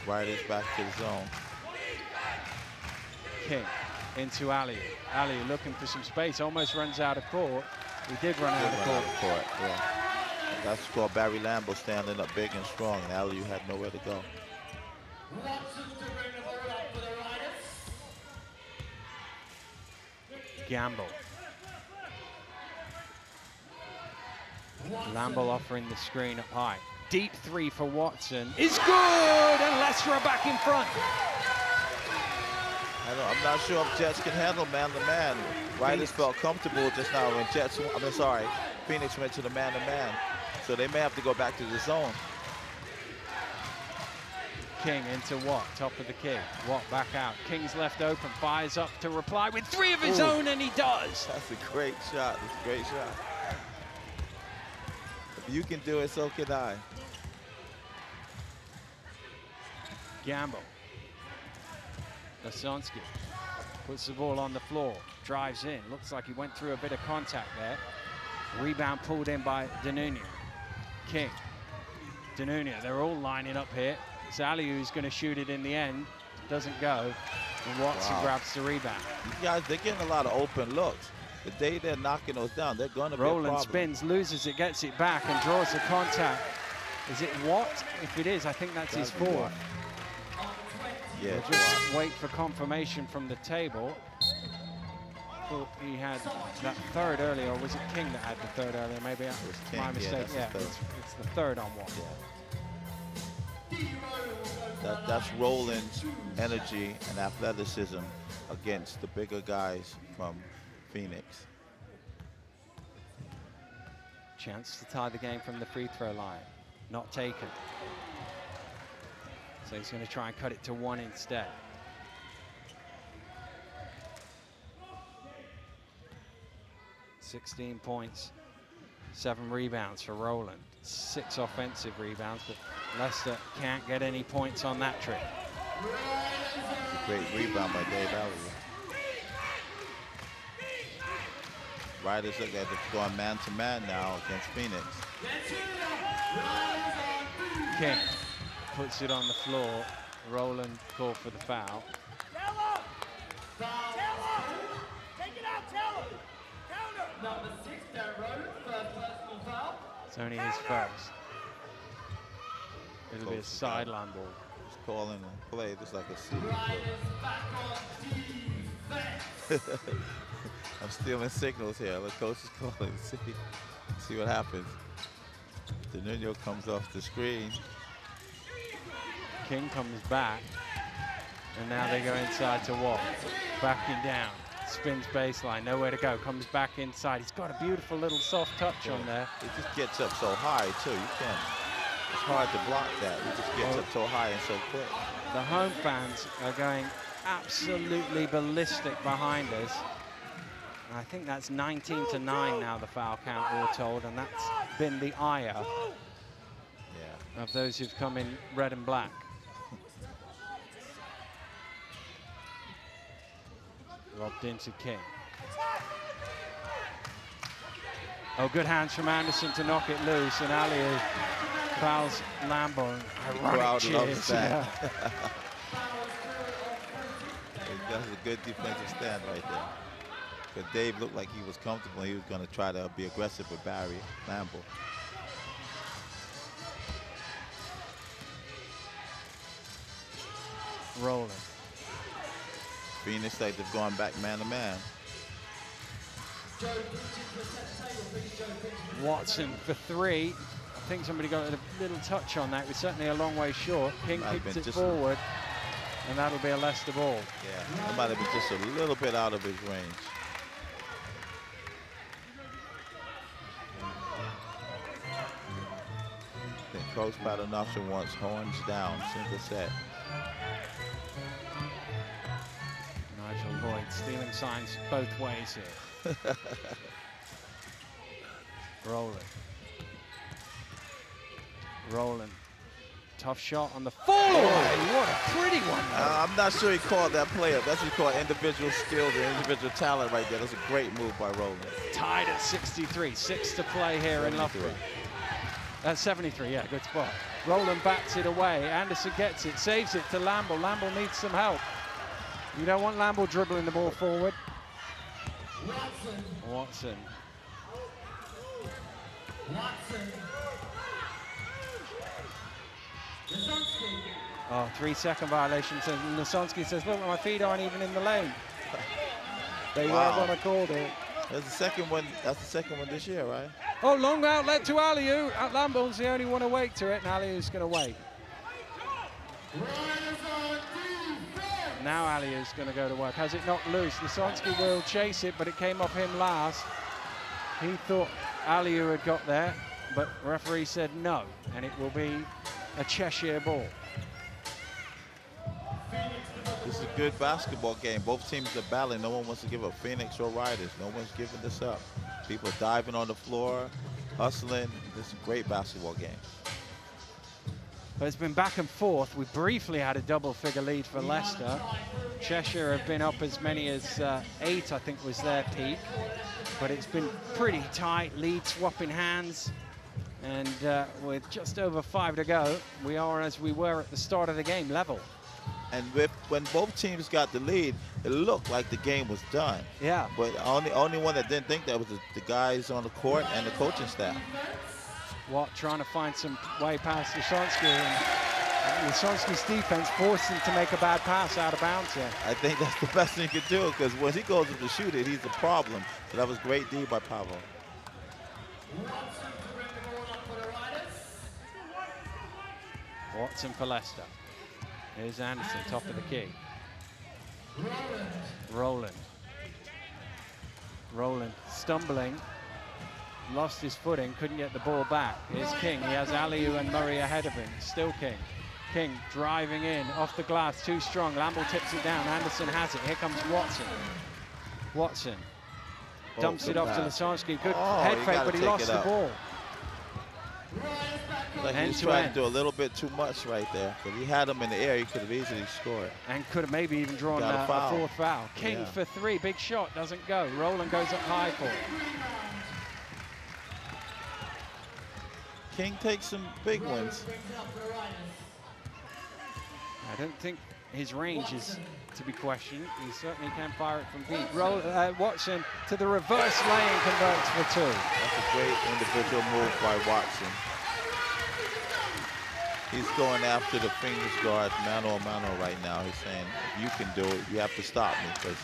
Riders back to the zone. King into Aliou. Aliou looking for some space, almost runs out of court. He did run out of court. Yeah. That's called Barry Lambo standing up big and strong, and Aliou had nowhere to go. Gamble. Lambo offering the screen up high. Deep 3 for Watson is good, and Leicester are back in front. I'm not sure if Jets can handle man-to-man. Riders felt comfortable just now when Phoenix went to the man-to-man. So they may have to go back to the zone. King into Watt, top of the key. Watt back out. King's left open, fires up to reply with 3 of his own, and he does. That's a great shot. That's a great shot. If you can do it, so can I. Gamble. Lasonsky puts the ball on the floor, drives in. Looks like he went through a bit of contact there. Rebound pulled in by Danunia. King. Danunia, they're all lining up here. It's Aliou who's going to shoot it in the end. Doesn't go. And Watson grabs the rebound. These guys, they're getting a lot of open looks. The day they're knocking those down, they're going to be a problem. Roland spins, loses it, gets it back, and draws the contact. Is it Watt? If it is, I think that's his 4th. Yeah, we'll just wait for confirmation from the table. Thought he had that 3rd earlier, or was it King that had the 3rd earlier? Maybe that was my mistake. Yeah, it's the 3rd on Watt. Yeah. That's Roland's energy and athleticism against the bigger guys from Phoenix. Chance to tie the game from the free throw line. Not taken. So he's going to try and cut it to 1 instead. (16 points, 7 rebounds for Roland. 6 offensive rebounds, but Leicester can't get any points on that trip. That's a great rebound by Dave Aliou. Riders look at going man-to-man now against Phoenix. King puts it on the floor. Rowland called for the foul. Number 6, Darren Rowland, first personal foul. It's only his first. It'll be a sideline ball. He's calling a play just like a secret. Back on defense. I'm stealing signals here. The coach is calling. See what happens. Nuno comes off the screen. King comes back, and now they go inside to Watt. Backing down, spins baseline, nowhere to go, comes back inside. He's got a beautiful little soft touch on there. He just gets up so high, too. You can't, it's hard to block that. He just gets up so high and so quick. The home fans are going absolutely ballistic behind us. And I think that's 19-9 now, the foul count, we're told, and that's been the ire of those who've come in red and black. Lobbed into King. Oh, good hands from Anderson to knock it loose, and Aliou fouls Lambo. Ironic cheers. Yeah. That's a good defensive stand right there. Because Dave looked like he was comfortable. He was going to try to be aggressive with Barry Lambo. Rolling. Phoenix like they've gone back man to man. Watson for 3. I think somebody got a little touch on that. It was certainly a long way short. King kicks it forward, and that'll be a Leicester ball. Yeah, that might have been just a little bit out of his range. Then Coach Paternoster wants horns down, single set. Nigel Lloyd stealing signs both ways here. Rolling. Tough shot on the fall away. What a pretty one. I'm not sure he called that play up. That's what he called individual skills and individual talent right there. That's a great move by Rowland. Tied at 63. 6 to play here in Loughborough. That's 73, yeah, good spot. Rowland bats it away. Anderson gets it, saves it to Lamble. Lamble needs some help. You don't want Lamble dribbling the ball forward. Watson. Oh, 3-second violation. So Lasonsky says, look, my feet aren't even in the lane. They weren't going to call it. That's the second one. That's the second one this year, right? Oh, long outlet to Aliou. Lamble's the only one awake to it, and Aliou's going to wait. Now Aliou's going to go to work. Has it knocked loose? Lasonsky will chase it, but it came off him last. He thought Aliou had got there, but referee said no, and it will be a Cheshire ball. This is a good basketball game. Both teams are battling. No one wants to give up Phoenix or Riders. No one's giving this up. People diving on the floor, hustling. This is a great basketball game. But it's been back and forth. We briefly had a double-figure lead for Leicester. Cheshire have been up as many as 8, I think was their peak. But it's been pretty tight, lead swapping hands. And with just over 5 to go, we are as we were at the start of the game, level. And when both teams got the lead, it looked like the game was done. Yeah. But only one that didn't think that was the guys on the court and the coaching staff. Watt trying to find some way past Lasonsky, and Lasonsky's defense forced him to make a bad pass out of bounds here. I think that's the best thing he could do, because when he goes up to shoot it, he's a problem. So that was great D by Pavo. Watson for Leicester. Here's Anderson, top of the key. Rowland, stumbling, lost his footing, couldn't get the ball back. Here's King, he has Aliou and Murray ahead of him, still King. King driving in, off the glass, too strong, Lamble tips it down, Anderson has it, here comes Watson. Dumps it off to Lasonsky, good head fake, but he lost the ball. Like he was trying to do a little bit too much right there. Because he had him in the air, he could have easily scored. And could have maybe even drawn a 4th foul. King for 3, big shot, doesn't go. Rowland goes up high for it. King takes some big ones. I don't think his range is to be questioned. He certainly can fire it from deep. Watson to the reverse lane, converts for 2. That's a great individual move by Watson. He's going after the Phoenix guard mano a mano right now. He's saying, if you can do it, you have to stop me, because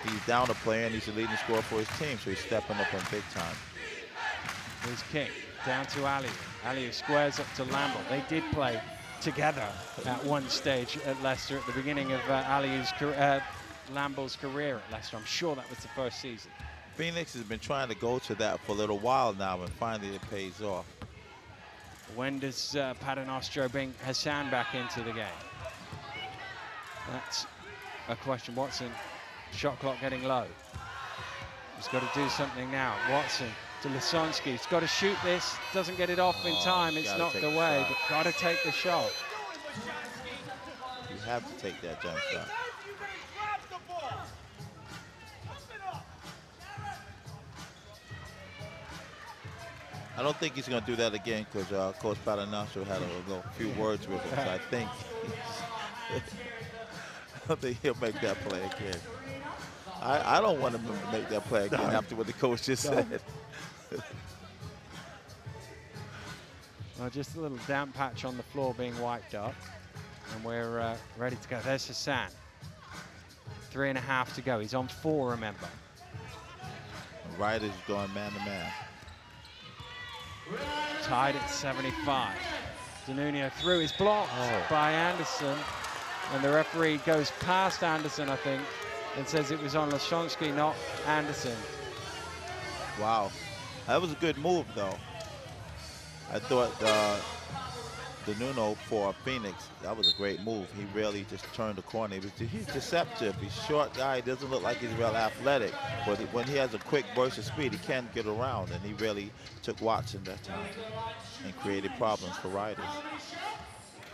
he's down a player and he's the leading scorer for his team, so he's stepping up in big time. His kick down to Aliou. Aliou squares up to Lamble. They did play together at one stage at Leicester at the beginning of Lamble's career at Leicester. I'm sure that was the first season. Phoenix has been trying to go to that for a little while now, and finally it pays off. When does Paternoster bring Hassan back into the game? That's a question. Watson, shot clock getting low. He's got to do something now. Watson to Lisonsky. He's got to shoot this. Doesn't get it off in time. It's knocked away, but got to take the shot. You have to take that jump shot. I don't think he's going to do that again, because Coach Paternoster had a few words with him. So I think I don't think he'll make that play again. I don't want him to make that play again after what the coach just said. Well, just a little damp patch on the floor being wiped up, and we're ready to go. There's Hassan. 3.5 to go. He's on 4, remember. Ryder's going man-to-man. Tied at 75. Danunio through his block by Anderson, and the referee goes past Anderson, I think, and says it was on Lisonsky, not Anderson. Wow, that was a good move, though. I thought Danunio for Phoenix, that was a great move. He really just turned the corner. He's deceptive. He's a short guy. He doesn't look like he's real athletic, but when he has a quick burst of speed, he can get around, and he really took Watson that time and created problems for Riders.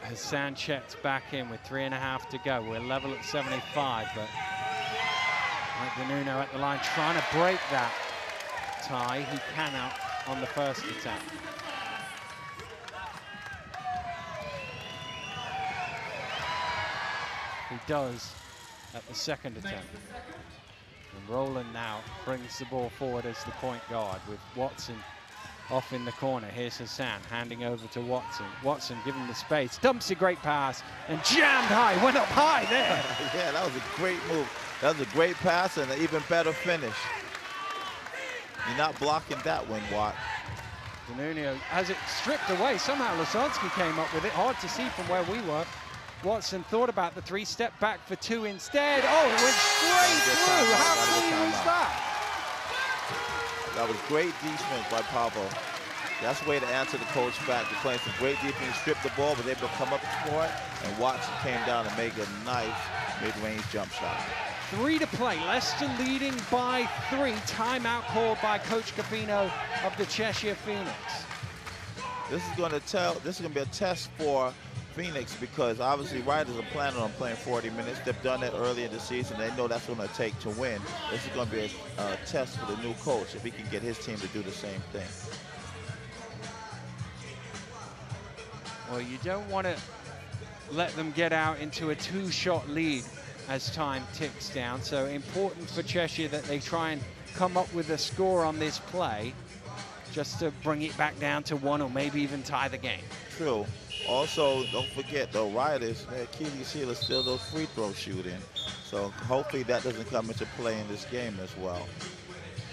Hassan checks back in with 3.5 to go. We're level at 75, but Danunio at the line trying to break that tie. He cannot on the first attempt. He does at the second attempt. And Rowland now brings the ball forward as the point guard with Watson off in the corner. Here's Hassan handing over to Watson. Watson given the space, dumps a great pass and jammed high, went up high there. Yeah, that was a great move. That was a great pass and an even better finish. You're not blocking that one, Watt. Danunio has it stripped away. Somehow Lisonsky came up with it. Hard to see from where we were. Watson thought about the 3, step back for 2 instead. Oh, it went straight through. How clean was that? That was great defense by Pablo. That's the way to answer the coach back. They're playing some great defense, stripped the ball, but able to come up for it. And Watson came down and made a nice mid-range jump shot. 3 to play. Leicester leading by 3. Timeout called by Coach Capino of the Cheshire Phoenix. This is going to be a test for Phoenix, because obviously Riders are planning on playing 40 minutes. They've done that early in the season. They know that's what it's going to take to win. This is going to be a test for the new coach, if he can get his team to do the same thing. Well, you don't want to let them get out into a 2-shot lead as time ticks down. So important for Cheshire that they try and come up with a score on this play, just to bring it back down to 1 or maybe even tie the game. True. Also, don't forget, though, Riders, their Achilles heel is still those free throw shooting. So hopefully that doesn't come into play in this game as well.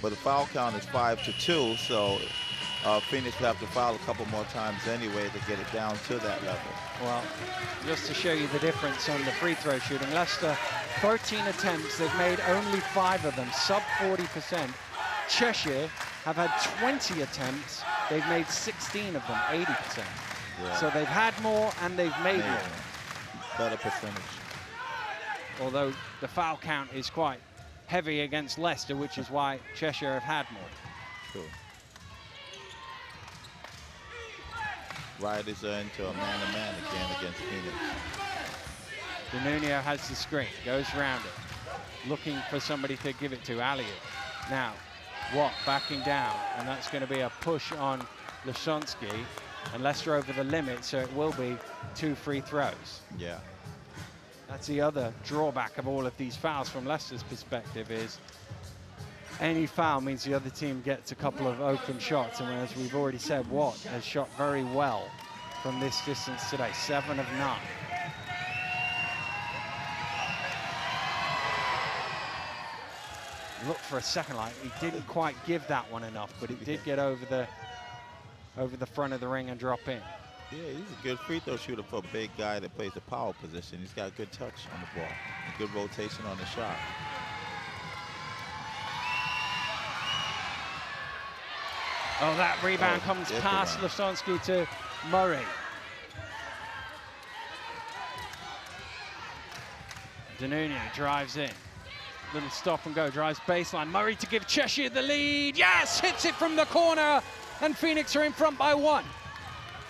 But the foul count is 5-2, so Phoenix will have to foul a couple more times anyway to get it down to that level. Well, just to show you the difference on the free throw shooting, Leicester, 13 attempts, they've made only 5 of them, sub 40%. Cheshire have had 20 attempts, they've made 16 of them, 80%. Yeah. So they've had more and they've made more. Better percentage. Although the foul count is quite heavy against Leicester, which is why Cheshire have had more. True. Riders are into a man-to-man again against Phoenix. Danunio has the screen, goes around it, looking for somebody to give it to. Aliou. Now, Watt backing down, and that's going to be a push on Lisonsky. And Leicester over the limit, so it will be 2 free throws. Yeah. That's the other drawback of all of these fouls from Leicester's perspective is any foul means the other team gets a couple of open shots. And as we've already said, Watt has shot very well from this distance today, 7 of 9. Looked for a second like he didn't quite give that one enough, but it did get over the front of the ring and drop in. Yeah, he's a good free throw shooter for a big guy that plays the power position. He's got good touch on the ball, a good rotation on the shot. Oh, that rebound comes past Lasonsky to Murray. Danunio drives in. Little stop and go, drives baseline. Murray to give Cheshire the lead. Yes, hits it from the corner. And Phoenix are in front by 1.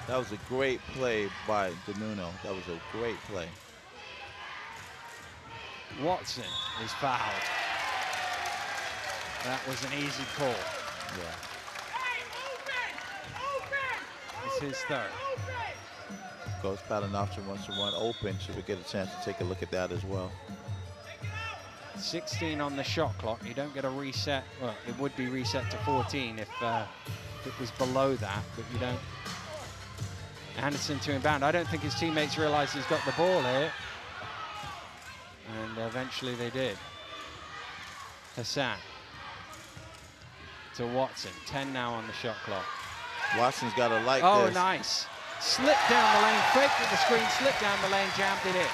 That was a great play by Danunio. That was a great play. Watson is fouled. That was an easy call. Yeah. It's his third. Coach Palinowski wants to run open. Should we get a chance to take a look at that as well? 16 on the shot clock. You don't get a reset. Well, it would be reset to 14 if it was below that, but you don't. Anderson to inbound. I don't think his teammates realize he's got the ball here. And eventually they did. Hassan to Watson. 10 now on the shot clock. Watson's got to like this. this. Oh, nice. Slipped down the lane, faked at the screen, slipped down the lane, jammed it in.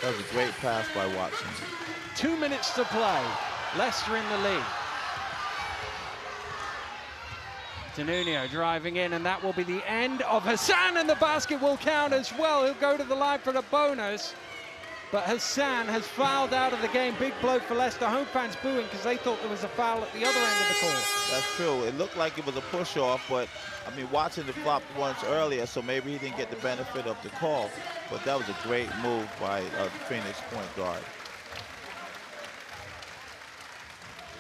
That was a great pass by Watson. 2 minutes to play. Leicester in the lead. Danunio driving in, and that will be the end of Hassan, and the basket will count as well. He'll go to the line for the bonus. But Hassan has fouled out of the game. Big blow for Leicester. Home fans booing because they thought there was a foul at the other end of the court. That's true. It looked like it was a push-off, but, I mean, Watson had flopped once earlier, so maybe he didn't get the benefit of the call. But that was a great move by Phoenix point guard.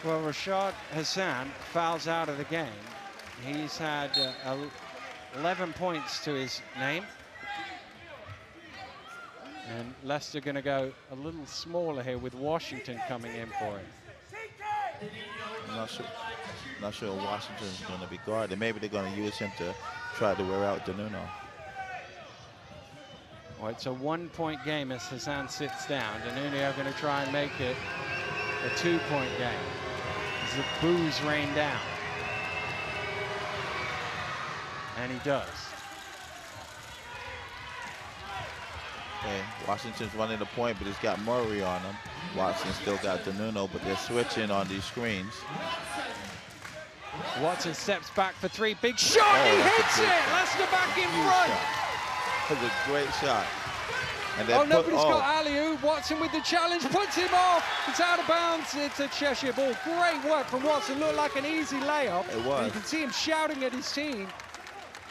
Well, Rashad Hassan fouls out of the game. He's had 11 points to his name. And Leicester going to go a little smaller here with Washington coming in for it. I'm not sure Washington's going to be guarded. Maybe they're going to use him to try to wear out Danunio. Well, it's a 1-point game as Hassan sits down. Danunio going to try and make it a 2-point game as the boos rain down. And he does. Okay, Washington's running the point, but he's got Murray on him. Watson still got Danunio, but they're switching on these screens. Watson steps back for 3. Big shot, he hits it! Leicester back in front. That's a great shot. And nobody's got alley-oop. Watson with the challenge, puts him off. It's out of bounds. It's a Cheshire ball. Great work from Watson. Looked like an easy layup. It was. And you can see him shouting at his team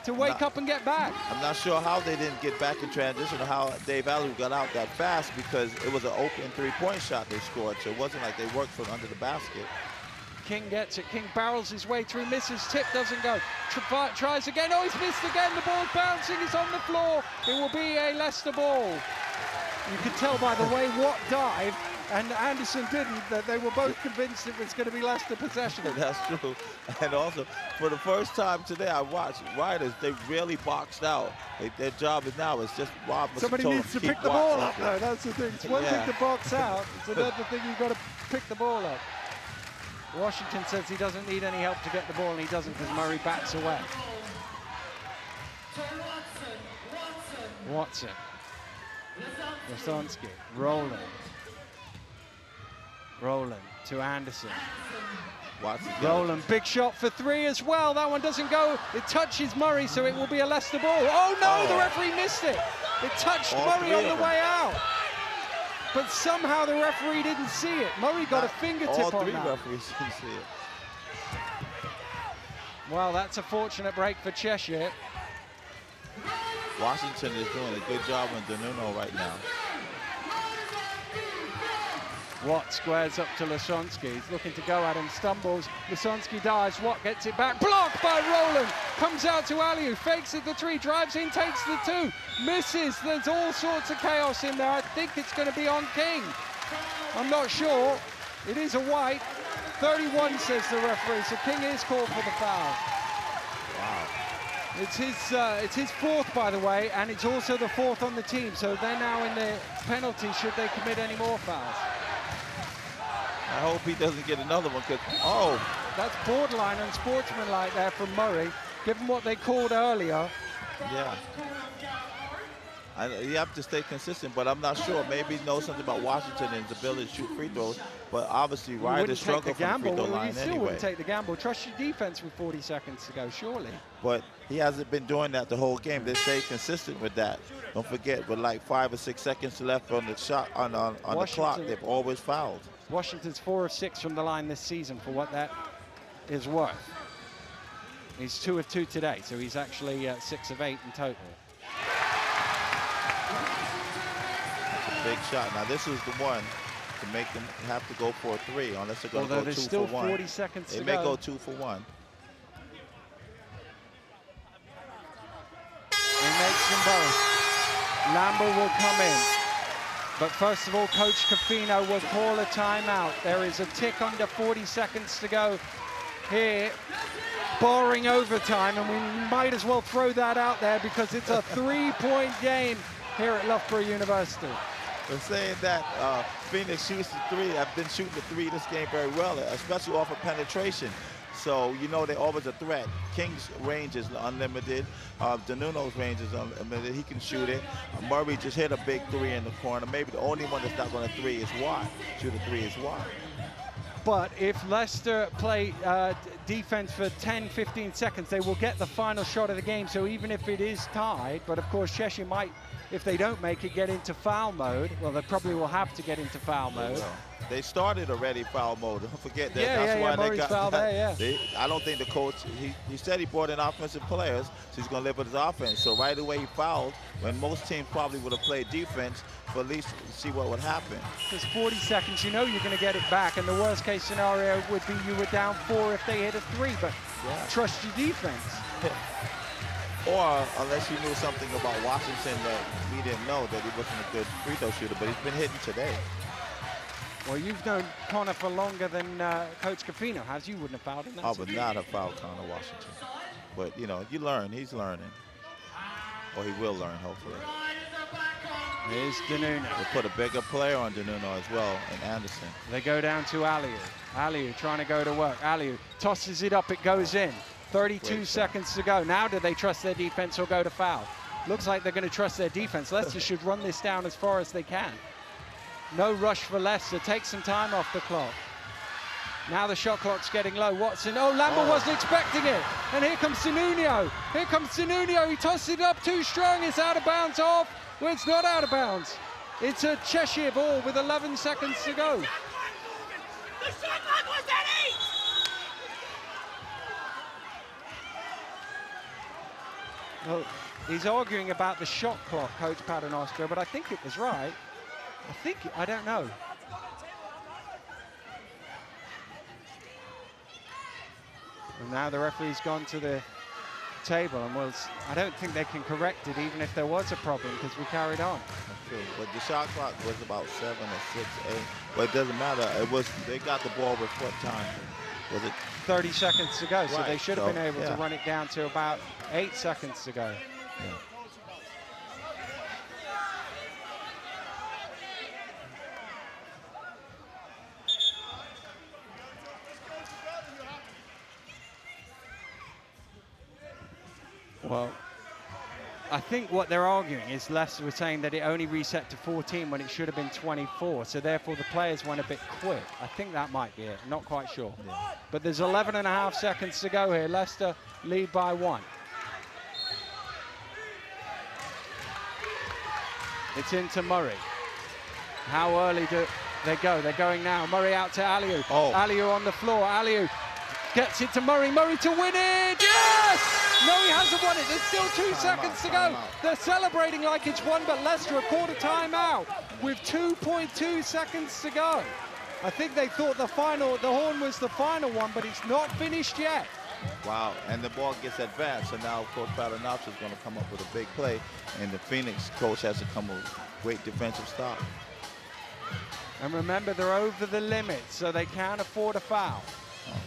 to wake up and get back. I'm not sure how they didn't get back in transition or how Dave Alley got out that fast, because it was an open 3-point shot they scored, so it wasn't like they worked from under the basket. King gets it. King barrels his way through, misses, tip doesn't go. Tries again. Oh, he's missed again. The ball's bouncing. It's on the floor. It will be a Leicester ball. You could tell by the way Watt dived and Anderson didn't, that they were both convinced it was going to be Leicester possession. That's true. And also, for the first time today, I watched Riders. They really boxed out. Their job is now is just rob. Somebody needs to pick the ball up, though. That's the thing. It's one thing to box out. It's another thing you've got to pick the ball up. Washington says he doesn't need any help to get the ball, and he doesn't because Murray backs away. Watson. Lasonsky. Roland to Anderson. Roland, big shot for 3 as well. That one doesn't go. It touches Murray, so it will be a Leicester ball. Oh no, the referee missed it. It touched Murray on the way out. But somehow the referee didn't see it. Murray got a fingertip on that. All 3 referees didn't see it. Well, that's a fortunate break for Cheshire. Washington is doing a good job on Danunio right now. Watt squares up to Lasonsky. He's looking to go at him, stumbles. Lasonsky dives. Watt gets it back. Blocked by Rowland. Comes out to Aliu. Fakes at the 3. Drives in. Takes the 2. Misses. There's all sorts of chaos in there. I think it's going to be on King. I'm not sure. It is a white. 31 says the referee. So King is called for the foul. Wow. It's his 4th, by the way, and it's also the 4th on the team. So they're now in the penalty should they commit any more fouls. I hope he doesn't get another one, because, oh. That's borderline unsportsmanlike there from Murray, given what they called earlier. Yeah. You have to stay consistent, but I'm not sure. Maybe he knows something about Washington and his ability to shoot free throws, but obviously Ryder struggled from the free throw line anyway. You still wouldn't take the gamble. Trust your defense with 40 seconds to go, surely. But he hasn't been doing that the whole game. They stay consistent with that. Don't forget, with like 5 or 6 seconds left on the shot on the clock, they've always fouled. Washington's 4 of 6 from the line this season, for what that is worth. He's 2 of 2 today, so he's actually 6 of 8 in total. Big shot. Now this is the one to make them have to go for a 3, unless they're going to go 2 for 1. There's still 40 seconds to go. They may go 2 for 1. He makes them both. Lambo will come in. But first of all, Coach Cofino will call a timeout. There is a tick under 40 seconds to go here, barring overtime, and we might as well throw that out there because it's a 3-point game here at Loughborough University. They're saying that Phoenix shoots the 3. I've been shooting the 3 this game very well, especially off of penetration. So, you know, they're always a threat. King's range is unlimited. DeNuno's range is unlimited. He can shoot it. Murray just hit a big 3 in the corner. Maybe the only one that's not going to 3 is Watt. Shoot a 3 is Watt. But if Leicester play defense for 10, 15 seconds, they will get the final shot of the game. So even if it is tied, but of course Cheshire might, if they don't make it, get into foul mode. Well, they probably will have to get into foul mode. They started already foul mode. Don't forget that. Yeah, that's why Murray's they got foul there, I don't think the coach, he said he brought in offensive players, so he's going to live with his offense. So right away he fouled when most teams probably would have played defense for at least see what would happen. There's 40 seconds. You know you're going to get it back, and the worst case scenario would be you were down 4 if they hit a 3, but trust your defense. Or unless you knew something about Washington that we didn't know, that he wasn't a good free throw shooter, but he's been hitting today. Well, you've known Connor for longer than Coach Cofino has. You wouldn't have fouled him. I would not have fouled Connor Washington. But, you know, you learn. He's learning. Or he will learn, hopefully. Here's DeNuno. We'll put a bigger player on DeNuno as well, and Anderson. They go down to Aliu. Aliu trying to go to work. Aliu tosses it up. It goes in. 32 seconds to go. Now do they trust their defense or go to foul? Looks like they're going to trust their defense. Leicester should run this down as far as they can. No rush for Leicester. Take some time off the clock. Now the shot clock's getting low. Watson. Oh, Lambert wasn't expecting it. And here comes Sununio. Here comes Sununio. He tosses it up too strong. It's out of bounds off. Well, it's not out of bounds. It's a Cheshire ball with 11 seconds to go. The shot clock was at 8. Well, he's arguing about the shot clock, Coach Paternoster, but I think it was right. I don't know. And now the referee's gone to the table, and I don't think they can correct it, even if there was a problem, because we carried on. That's true. But the shot clock was about 7 or 6, 8. But it doesn't matter. They got the ball with what time? Was it 30 seconds to go? Right. So they should have been able to run it down to about 8 seconds to go. Yeah. Well, I think what they're arguing is Leicester were saying that it only reset to 14 when it should have been 24. So therefore the players went a bit quick. I think that might be it. Not quite sure. Yeah. But there's 11.5 seconds to go here. Leicester lead by 1. It's into Murray. How early do they go? They're going now. Murray out to Aliu. Oh. Aliu on the floor. Aliu gets it to Murray. Murray to win it. Yes! No, he hasn't won it. There's still 2 seconds to go. They're celebrating like it's won, but Leicester have called a timeout with 2.2 seconds to go. I think they thought the horn was the final one, but it's not finished yet. Wow, and the ball gets advanced, so now Coach Paternoster is going to come up with a big play, and the Phoenix coach has to come with a great defensive stop. And remember, they're over the limit, so they can't afford a foul.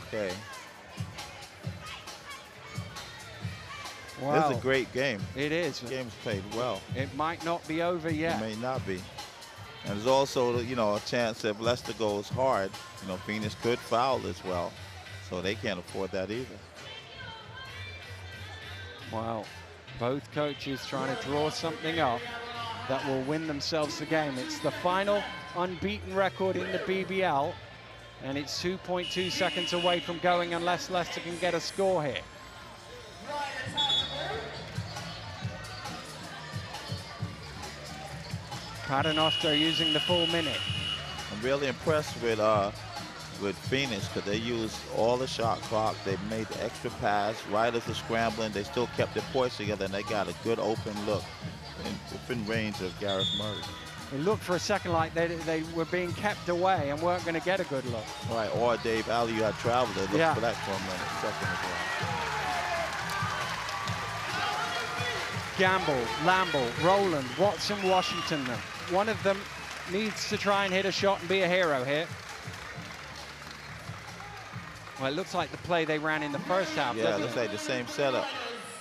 Okay. Wow. This is a great game. It is. The game's played well. It might not be over yet. It may not be. And there's also, you know, a chance that if Leicester goes hard, you know, Phoenix could foul as well. So they can't afford that either. Wow. Both coaches trying to draw something up that will win themselves the game. It's the final unbeaten record in the BBL, and it's 2.2 seconds away from going unless Leicester can get a score here. Paternoster using the full minute. I'm really impressed with Phoenix because they used all the shot clock. They made the extra pass. Riders are scrambling. They still kept their poise together, and they got a good open look within range of Gareth Murray. It looked for a second like they were being kept away and weren't going to get a good look. Right, or Dave Alley, you had traveled. They looked for that for a minute, second as well. Gamble, Lamble, Rowland, Watson, Washington. One of them needs to try and hit a shot and be a hero here. Well, it looks like the play they ran in the first half, yeah, doesn't it looks it? like the same setup.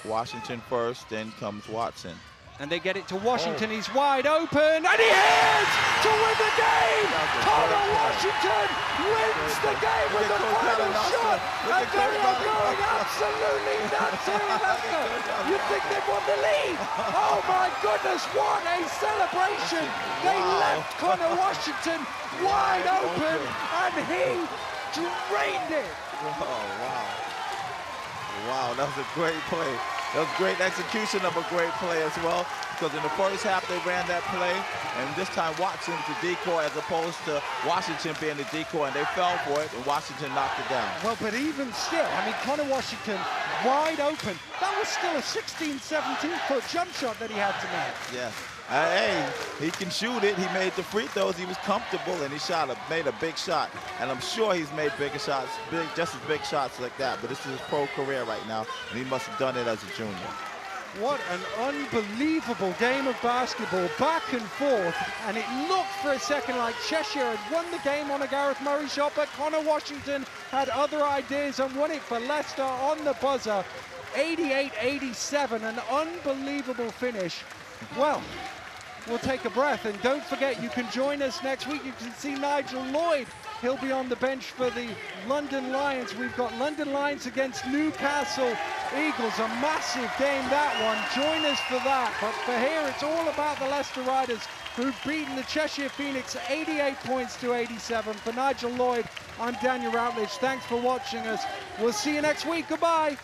Washington first, then comes Watson. And they get it to Washington. He's wide open, and he hits to win the game! Connor Washington wins the game with the final shot, and they are going absolutely nuts here in Leicester. You think they've won the league? Oh my goodness, what a celebration! They left Connor Washington wide open, and he drained it. Oh, wow. Wow, that was a great play. That was great execution of a great play as well, because in the first half they ran that play, and this time Watson's the decoy as opposed to Washington being the decoy, and they fell for it, and Washington knocked it down. Well, but even still, I mean, Connor Washington wide open. That was still a 16, 17-foot jump shot that he had to make. Yes. Hey, he can shoot it. He made the free throws. He was comfortable, and he made a big shot. And I'm sure he's made bigger shots, just as big shots like that. But this is his pro career right now, and he must have done it as a junior. What an unbelievable game of basketball, back and forth. And it looked for a second like Cheshire had won the game on a Gareth Murray shot, but Connor Washington had other ideas and won it for Leicester on the buzzer. 88-87, an unbelievable finish. Well, we'll take a breath, and don't forget, you can join us next week. You can see Nigel Lloyd. He'll be on the bench for the London Lions. We've got London Lions against Newcastle Eagles, a massive game, that one. Join us for that. But for here, it's all about the Leicester Riders, who've beaten the Cheshire Phoenix 88 points to 87. For Nigel Lloyd, I'm Daniel Routledge. Thanks for watching us. We'll see you next week. Goodbye.